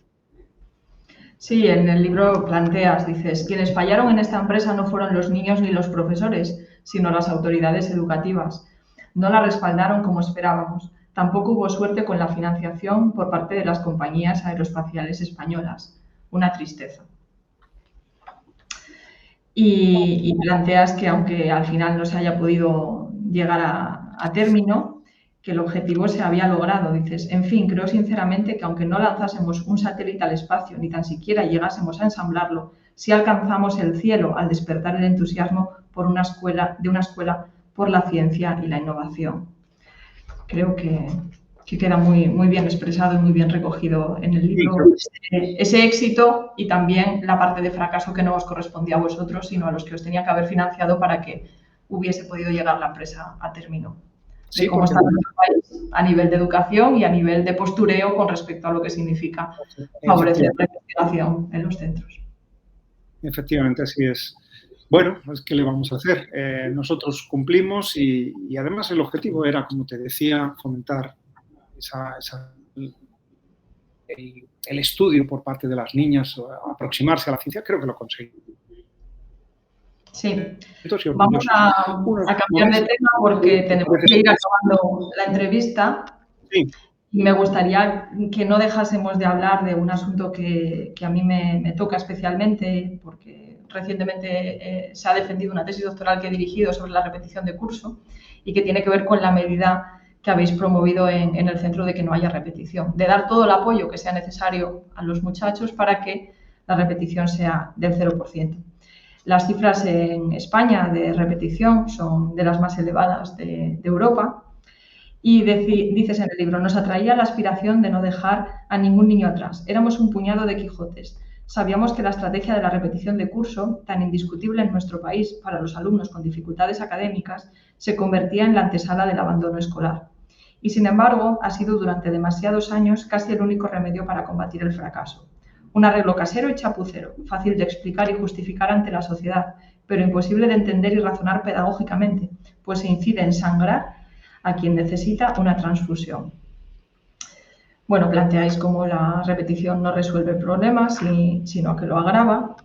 Speaker 1: Sí, en el libro planteas, dices, quienes fallaron en esta empresa no fueron los niños ni los profesores, sino las autoridades educativas. No la respaldaron como esperábamos. Tampoco hubo suerte con la financiación por parte de las compañías aeroespaciales españolas. Una tristeza. Y planteas que aunque al final no se haya podido llegar a término, que el objetivo se había logrado. Dices, en fin, creo sinceramente que aunque no lanzásemos un satélite al espacio, ni tan siquiera llegásemos a ensamblarlo, sí alcanzamos el cielo al despertar el entusiasmo de una escuela por la ciencia y la innovación. Creo que queda muy bien expresado y muy bien recogido en el libro ese éxito y también la parte de fracaso que no os correspondía a vosotros, sino a los que os tenía que haber financiado para que hubiese podido llegar la empresa a término. De cómo está nuestro país a nivel de educación y a nivel de postureo con respecto a lo que significa favorecer la investigación en los centros.
Speaker 2: Efectivamente, así es. Bueno, pues ¿qué le vamos a hacer? Nosotros cumplimos y además el objetivo era, como te decía, fomentar el estudio por parte de las niñas, aproximarse a la ciencia. Creo que lo conseguimos.
Speaker 1: Sí, vamos a cambiar de tema porque tenemos que ir acabando la entrevista.
Speaker 2: Sí.
Speaker 1: Y me gustaría que no dejásemos de hablar de un asunto que a mí me toca especialmente porque recientemente se ha defendido una tesis doctoral que he dirigido sobre la repetición de curso y que tiene que ver con la medida que habéis promovido en el centro de que no haya repetición, de dar todo el apoyo que sea necesario a los muchachos para que la repetición sea del 0%. Las cifras en España de repetición son de las más elevadas de Europa. Y dices en el libro, nos atraía la aspiración de no dejar a ningún niño atrás. Éramos un puñado de Quijotes. Sabíamos que la estrategia de la repetición de curso, tan indiscutible en nuestro país para los alumnos con dificultades académicas, se convertía en la antesala del abandono escolar. Y sin embargo, ha sido durante demasiados años casi el único remedio para combatir el fracaso. Un arreglo casero y chapucero, fácil de explicar y justificar ante la sociedad, pero imposible de entender y razonar pedagógicamente, pues se incide en sangrar a quien necesita una transfusión. Bueno, planteáis cómo la repetición no resuelve problemas, sino que lo agrava.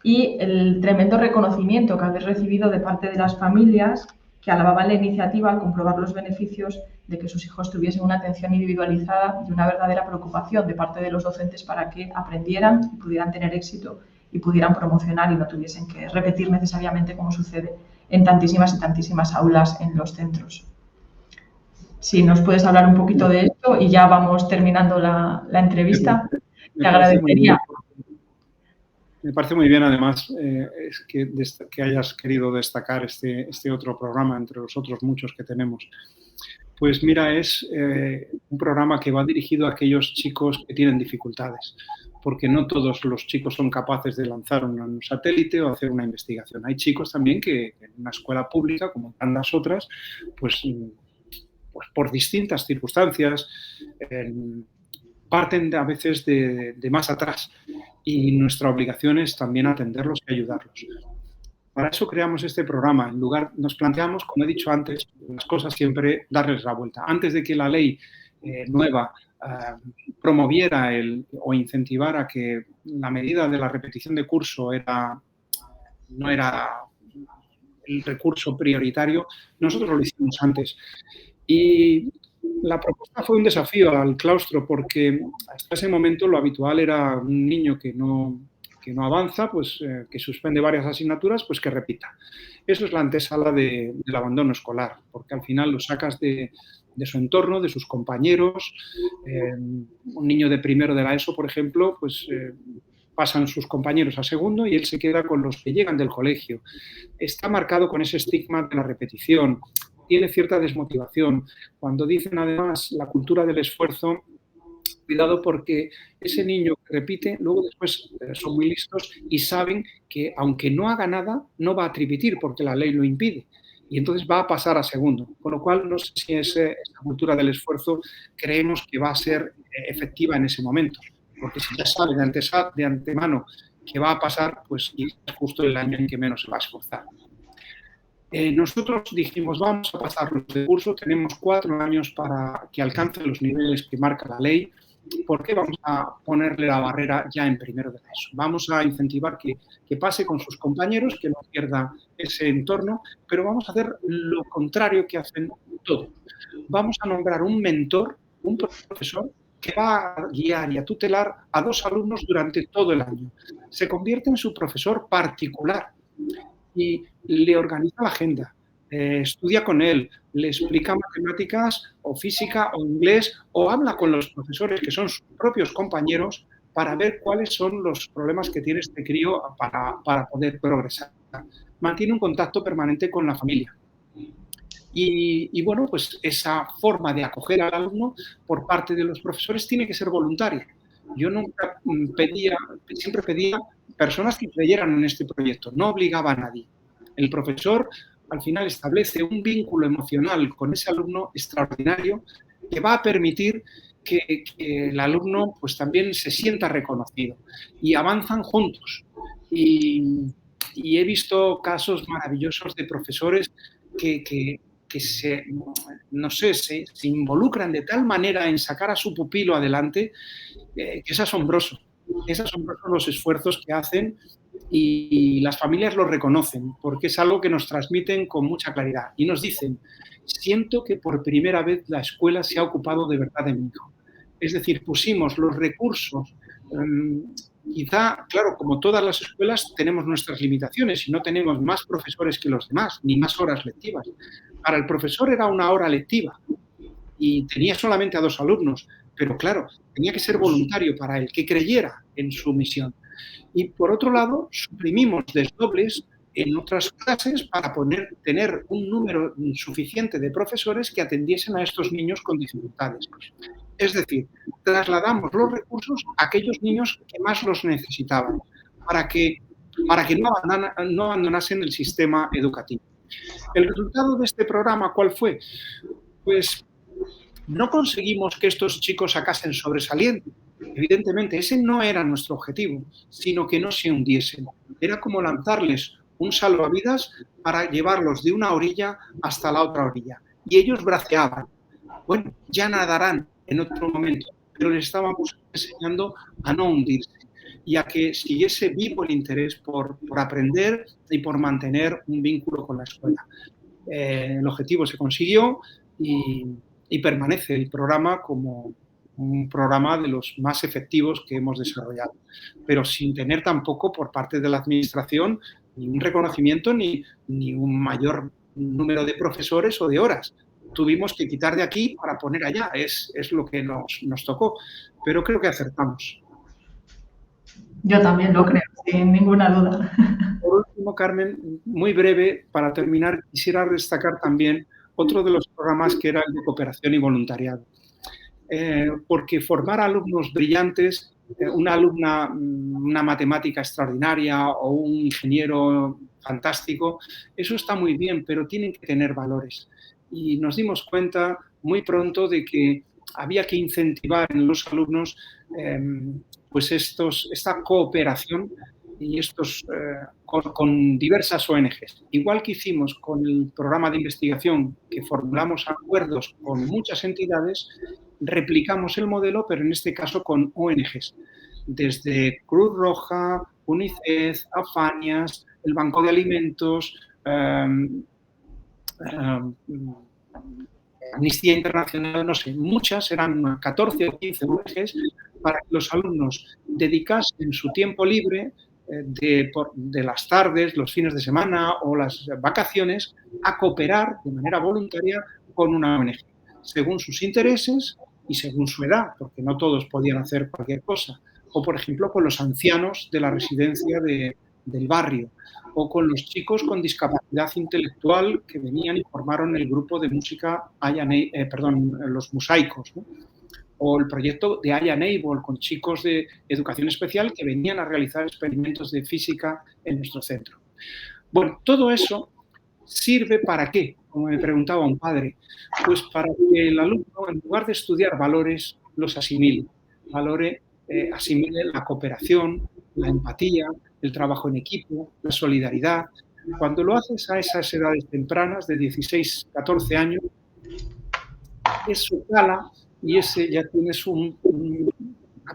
Speaker 1: Y el tremendo reconocimiento que habéis recibido de parte de las familias que alababan la iniciativa al comprobar los beneficios de que sus hijos tuviesen una atención individualizada y una verdadera preocupación de parte de los docentes para que aprendieran y pudieran tener éxito y pudieran promocionar y no tuviesen que repetir necesariamente como sucede en tantísimas y tantísimas aulas en los centros. Si nos puedes hablar un poquito de esto y ya vamos terminando la entrevista, te agradecería.
Speaker 2: Me parece muy bien, además, es que hayas querido destacar este otro programa entre los otros muchos que tenemos. Pues mira, es un programa que va dirigido a aquellos chicos que tienen dificultades, porque no todos los chicos son capaces de lanzar un satélite o hacer una investigación. Hay chicos también que en una escuela pública, como tantas otras, pues por distintas circunstancias, parten a veces de más atrás y nuestra obligación es también atenderlos y ayudarlos. Para eso creamos este programa. Nos planteamos, como he dicho antes, las cosas siempre darles la vuelta. Antes de que la ley nueva promoviera o incentivara que la medida de la repetición de curso no era el recurso prioritario, nosotros lo hicimos antes. Y la propuesta fue un desafío al claustro porque hasta ese momento lo habitual era un niño que no avanza, pues que suspende varias asignaturas, pues que repita. Eso es la antesala del abandono escolar, porque al final lo sacas de su entorno, de sus compañeros. Un niño de primero de la ESO, por ejemplo, pues pasan sus compañeros a segundo y él se queda con los que llegan del colegio. Está marcado con ese estigma de la repetición. Tiene cierta desmotivación. Cuando dicen además la cultura del esfuerzo, cuidado porque ese niño que repite, luego después son muy listos y saben que aunque no haga nada, no va a tripetir porque la ley lo impide. Y entonces va a pasar a segundo. Con lo cual, no sé si esa cultura del esfuerzo creemos que va a ser efectiva en ese momento. Porque si ya sabe de antemano que va a pasar, pues es justo el año en que menos se va a esforzar. Nosotros dijimos, vamos a pasarlos de curso, tenemos 4 años para que alcance los niveles que marca la ley. ¿Por qué vamos a ponerle la barrera ya en primero de la ESO? Vamos a incentivar que pase con sus compañeros, que no pierda ese entorno, pero vamos a hacer lo contrario que hacen todos. Vamos a nombrar un mentor, un profesor, que va a guiar y a tutelar a 2 alumnos durante todo el año. Se convierte en su profesor particular y le organiza la agenda, estudia con él, le explica matemáticas o física o inglés o habla con los profesores que son sus propios compañeros para ver cuáles son los problemas que tiene este crío para poder progresar. Mantiene un contacto permanente con la familia. Y bueno, pues esa forma de acoger al alumno por parte de los profesores tiene que ser voluntaria. Yo nunca pedía, siempre pedía personas que creyeran en este proyecto, no obligaba a nadie. El profesor al final establece un vínculo emocional con ese alumno extraordinario que va a permitir que el alumno pues también se sienta reconocido y avanzan juntos. Y he visto casos maravillosos de profesores que se, no sé, se involucran de tal manera en sacar a su pupilo adelante que es asombroso. Es asombroso los esfuerzos que hacen y las familias lo reconocen porque es algo que nos transmiten con mucha claridad y nos dicen, siento que por primera vez la escuela se ha ocupado de verdad de mi hijo. Es decir, pusimos los recursos, quizá, claro, como todas las escuelas tenemos nuestras limitaciones y no tenemos más profesores que los demás, ni más horas lectivas. Para el profesor era una hora lectiva y tenía solamente a 2 alumnos, pero claro, tenía que ser voluntario para él, que creyera en su misión. Y por otro lado, suprimimos desdobles en otras clases para tener un número suficiente de profesores que atendiesen a estos niños con dificultades. Es decir, trasladamos los recursos a aquellos niños que más los necesitaban, para que no abandonasen el sistema educativo. ¿El resultado de este programa cuál fue? Pues no conseguimos que estos chicos sacasen sobresaliente. Evidentemente, ese no era nuestro objetivo, sino que no se hundiesen. Era como lanzarles un salvavidas para llevarlos de una orilla hasta la otra orilla. Y ellos braceaban. Bueno, ya nadarán en otro momento, pero les estábamos enseñando a no hundirse y a que siguiese vivo el interés por aprender y por mantener un vínculo con la escuela. El objetivo se consiguió y permanece el programa como un programa de los más efectivos que hemos desarrollado, pero sin tener tampoco por parte de la administración ni un reconocimiento ni un mayor número de profesores o de horas. Tuvimos que quitar de aquí para poner allá, es lo que nos tocó, pero creo que acertamos.
Speaker 1: Yo también lo creo, sin ninguna duda.
Speaker 2: Por último, Carmen, muy breve, para terminar, quisiera destacar también otro de los programas que era el de cooperación y voluntariado. Porque formar alumnos brillantes, una alumna, una matemática extraordinaria o un ingeniero fantástico, eso está muy bien, pero tienen que tener valores. Y nos dimos cuenta muy pronto de que había que incentivar en los alumnos pues esta cooperación y con diversas ONGs. Igual que hicimos con el programa de investigación, que formulamos acuerdos con muchas entidades, replicamos el modelo, pero en este caso con ONGs, desde Cruz Roja, UNICEF, Afanias, el Banco de Alimentos, Amnistía Internacional, no sé, muchas, eran 14 o 15 ONGs, para que los alumnos dedicasen su tiempo libre de las tardes, los fines de semana o las vacaciones a cooperar de manera voluntaria con una ONG, según sus intereses y según su edad, porque no todos podían hacer cualquier cosa. O, por ejemplo, con los ancianos de la residencia del barrio, o con los chicos con discapacidad intelectual que venían y formaron el grupo de música los mosaicos, ¿no? O el proyecto de I Enable con chicos de educación especial que venían a realizar experimentos de física en nuestro centro. Bueno, todo eso sirve ¿para qué? Como me preguntaba un padre, pues para que el alumno, en lugar de estudiar valores, los asimile. Asimile la cooperación, la empatía, el trabajo en equipo, la solidaridad, Cuando lo haces a esas edades tempranas, de 16, 14 años, eso cala y ya tienes una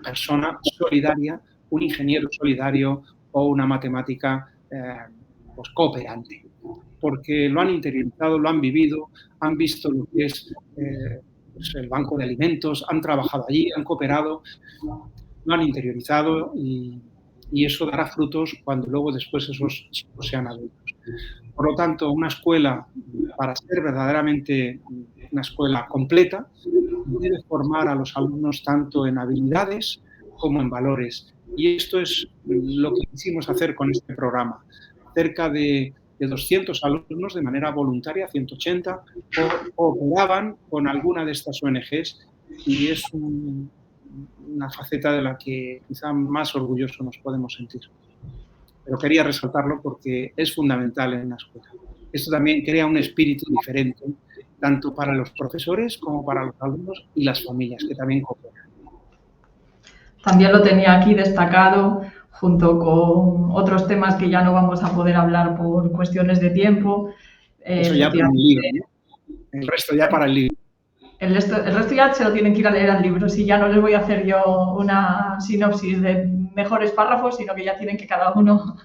Speaker 2: persona solidaria, un ingeniero solidario o una matemática pues cooperante, porque lo han interiorizado, lo han vivido, han visto lo que es pues el banco de alimentos, han trabajado allí, han cooperado, lo han interiorizado y eso dará frutos cuando luego después esos chicos sean adultos. Por lo tanto, una escuela, para ser verdaderamente una escuela completa, debe formar a los alumnos tanto en habilidades como en valores. Y esto es lo que quisimos hacer con este programa. Cerca de 200 alumnos de manera voluntaria, 180, cooperaban con alguna de estas ONGs y es una faceta de la que quizá más orgulloso nos podemos sentir. Pero quería resaltarlo porque es fundamental en una escuela. Esto también crea un espíritu diferente, tanto para los profesores como para los alumnos y las familias, que también cooperan.
Speaker 1: También lo tenía aquí destacado, junto con otros temas que ya no vamos a poder hablar por cuestiones de tiempo.
Speaker 2: Eso ya para el libro, ¿no? El resto ya para el libro.
Speaker 1: El resto ya se lo tienen que ir a leer al libro, si ya no les voy a hacer yo una sinopsis de mejores párrafos, sino que ya tienen que cada uno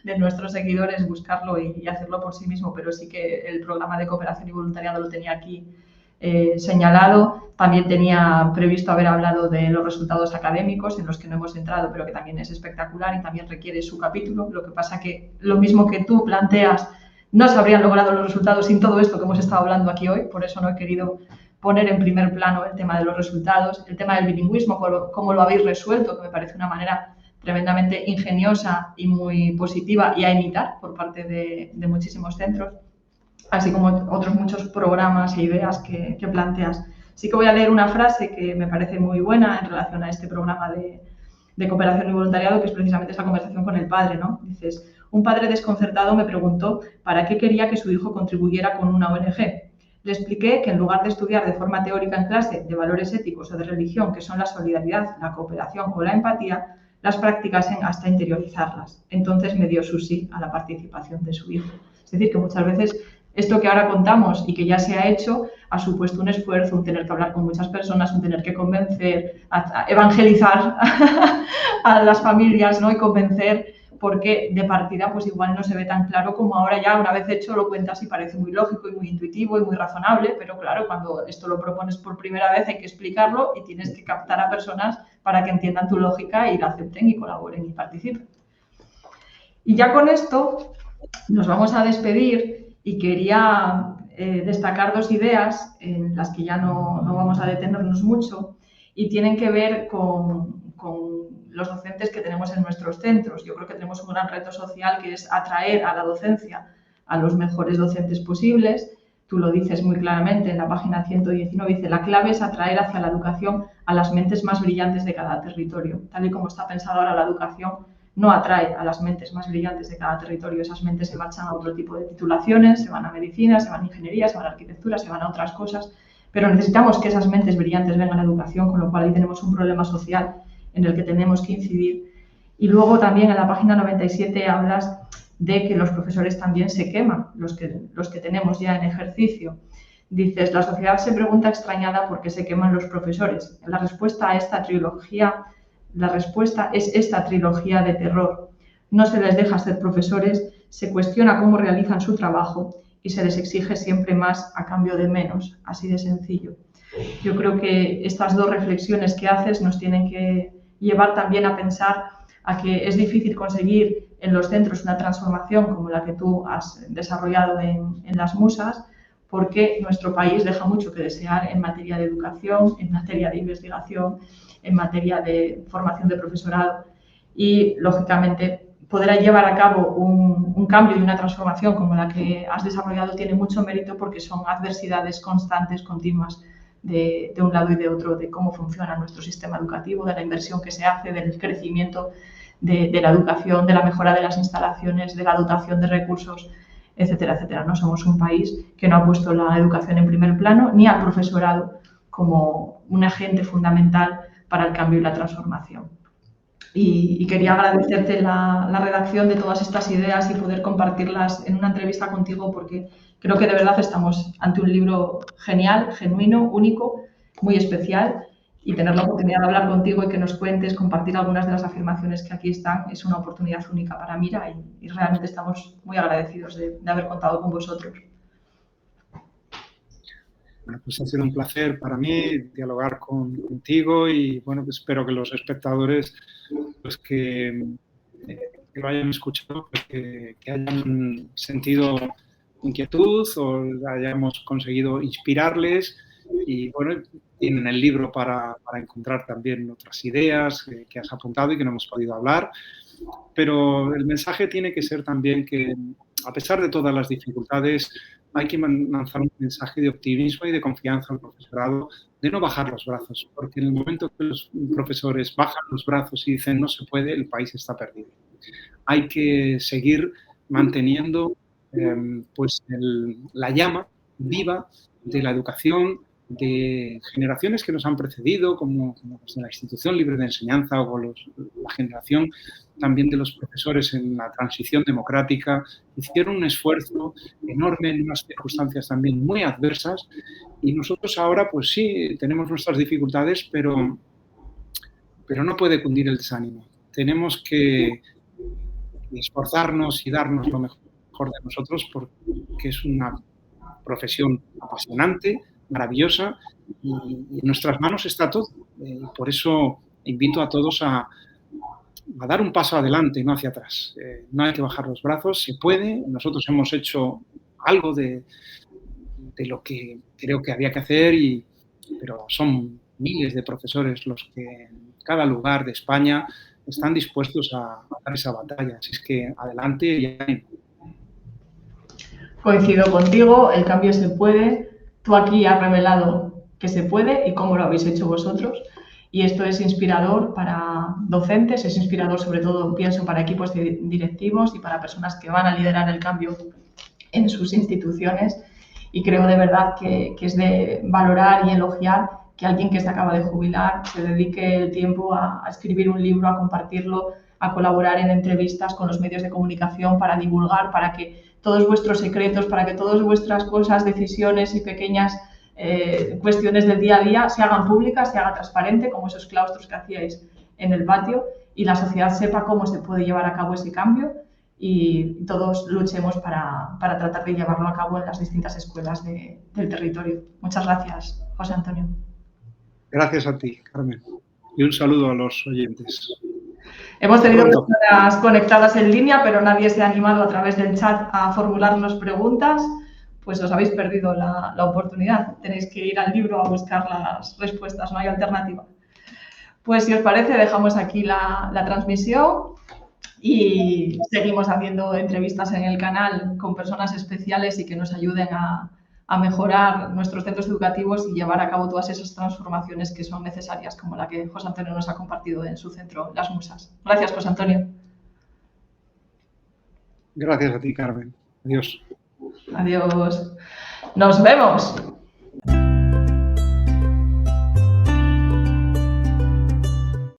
Speaker 1: de nuestros seguidores buscarlo y hacerlo por sí mismo, pero sí que el programa de cooperación y voluntariado lo tenía aquí señalado. También tenía previsto haber hablado de los resultados académicos, en los que no hemos entrado, pero que también es espectacular y también requiere su capítulo. Lo que pasa que lo mismo que tú planteas, no se habrían logrado los resultados sin todo esto que hemos estado hablando aquí hoy, por eso no he querido poner en primer plano el tema de los resultados, el tema del bilingüismo, cómo lo habéis resuelto, que me parece una manera tremendamente ingeniosa y muy positiva y a imitar por parte de muchísimos centros, así como otros muchos programas e ideas que planteas. Sí que voy a leer una frase que me parece muy buena en relación a este programa de cooperación y voluntariado, que es precisamente esa conversación con el padre, ¿no? Dices, un padre desconcertado me preguntó para qué quería que su hijo contribuyera con una ONG. Le expliqué que en lugar de estudiar de forma teórica en clase de valores éticos o de religión, que son la solidaridad, la cooperación o la empatía, las practicasen hasta interiorizarlas. Entonces me dio su sí a la participación de su hijo. Es decir, que muchas veces esto que ahora contamos y que ya se ha hecho ha supuesto un esfuerzo, un tener que hablar con muchas personas, un tener que convencer, a evangelizar a las familias, ¿no? Y convencer, porque de partida pues igual no se ve tan claro como ahora ya una vez hecho lo cuentas y parece muy lógico y muy intuitivo y muy razonable, pero claro, cuando esto lo propones por primera vez hay que explicarlo y tienes que captar a personas para que entiendan tu lógica y la acepten y colaboren y participen. Y ya con esto nos vamos a despedir y quería destacar dos ideas en las que ya no vamos a detenernos mucho y tienen que ver con los docentes que tenemos en nuestros centros. Yo creo que tenemos un gran reto social que es atraer a la docencia a los mejores docentes posibles. Tú lo dices muy claramente en la página 119, dice, la clave es atraer hacia la educación a las mentes más brillantes de cada territorio. Tal y como está pensada ahora la educación, no atrae a las mentes más brillantes de cada territorio. Esas mentes se marchan a otro tipo de titulaciones, se van a medicina, se van a ingeniería, se van a arquitectura, se van a otras cosas, pero necesitamos que esas mentes brillantes vengan a la educación, con lo cual ahí tenemos un problema social en el que tenemos que incidir. Y luego también en la página 97 hablas de que los profesores también se queman, los que tenemos ya en ejercicio. Dices, la sociedad se pregunta extrañada por qué se queman los profesores. La respuesta es esta trilogía de terror. No se les deja ser profesores, se cuestiona cómo realizan su trabajo y se les exige siempre más a cambio de menos, así de sencillo. Yo creo que estas dos reflexiones que haces nos tienen que llevar también a pensar a que es difícil conseguir en los centros una transformación como la que tú has desarrollado en las Musas, porque nuestro país deja mucho que desear en materia de educación, en materia de investigación, en materia de formación de profesorado y, lógicamente, poder llevar a cabo un cambio y una transformación como la que has desarrollado tiene mucho mérito porque son adversidades constantes, continuas, de un lado y de otro, de cómo funciona nuestro sistema educativo, de la inversión que se hace, del crecimiento de la educación, de la mejora de las instalaciones, de la dotación de recursos, etcétera, etcétera. No somos un país que no ha puesto la educación en primer plano ni al profesorado como un agente fundamental para el cambio y la transformación. y quería agradecerte la redacción de todas estas ideas y poder compartirlas en una entrevista contigo, porque creo que de verdad estamos ante un libro genial, genuino, único, muy especial, y tener la oportunidad de hablar contigo y que nos cuentes, compartir algunas de las afirmaciones que aquí están, es una oportunidad única para Mira y realmente estamos muy agradecidos de haber contado con vosotros.
Speaker 2: Bueno, pues ha sido un placer para mí dialogar contigo y bueno, pues espero que los espectadores pues que lo hayan escuchado, pues que hayan sentido inquietud o hayamos conseguido inspirarles y bueno, tienen el libro para encontrar también otras ideas que has apuntado y que no hemos podido hablar, pero el mensaje tiene que ser también que a pesar de todas las dificultades hay que lanzar un mensaje de optimismo y de confianza al profesorado, de no bajar los brazos, porque en el momento que los profesores bajan los brazos y dicen no se puede, el país está perdido. Hay que seguir manteniendo pues la llama viva de la educación de generaciones que nos han precedido, como los de la Institución Libre de Enseñanza o la generación también de los profesores en la transición democrática, hicieron un esfuerzo enorme en unas circunstancias también muy adversas y nosotros ahora pues sí, tenemos nuestras dificultades, pero no puede cundir el desánimo. Tenemos que esforzarnos y darnos lo mejor de nosotros porque es una profesión apasionante, maravillosa y en nuestras manos está todo. Por eso invito a todos a dar un paso adelante, no hacia atrás. No hay que bajar los brazos, se puede. Nosotros hemos hecho algo de lo que creo que había que hacer, pero son miles de profesores los que en cada lugar de España están dispuestos a dar esa batalla. Así es que adelante y ánimo.
Speaker 1: Coincido contigo, el cambio se puede. Tú aquí has revelado que se puede y cómo lo habéis hecho vosotros. Y esto es inspirador para docentes, es inspirador sobre todo, pienso, para equipos directivos y para personas que van a liderar el cambio en sus instituciones. Y creo de verdad que es de valorar y elogiar que alguien que se acaba de jubilar se dedique el tiempo a escribir un libro, a compartirlo, a colaborar en entrevistas con los medios de comunicación para divulgar, para que todos vuestros secretos, para que todas vuestras cosas, decisiones y pequeñas cuestiones del día a día se hagan públicas, se haga transparente, como esos claustros que hacíais en el patio, y la sociedad sepa cómo se puede llevar a cabo ese cambio y todos luchemos para tratar de llevarlo a cabo en las distintas escuelas del territorio. Muchas gracias, José Antonio.
Speaker 2: Gracias a ti, Carmen. Y un saludo a los oyentes.
Speaker 1: Hemos tenido personas conectadas en línea, pero nadie se ha animado a través del chat a formularnos preguntas. Pues os habéis perdido la oportunidad. Tenéis que ir al libro a buscar las respuestas, no hay alternativa. Pues si os parece, dejamos aquí la transmisión y seguimos haciendo entrevistas en el canal con personas especiales y que nos ayuden a mejorar nuestros centros educativos y llevar a cabo todas esas transformaciones que son necesarias, como la que José Antonio nos ha compartido en su centro, Las Musas. Gracias, José Antonio.
Speaker 2: Gracias a ti, Carmen. Adiós.
Speaker 1: Adiós. Nos vemos.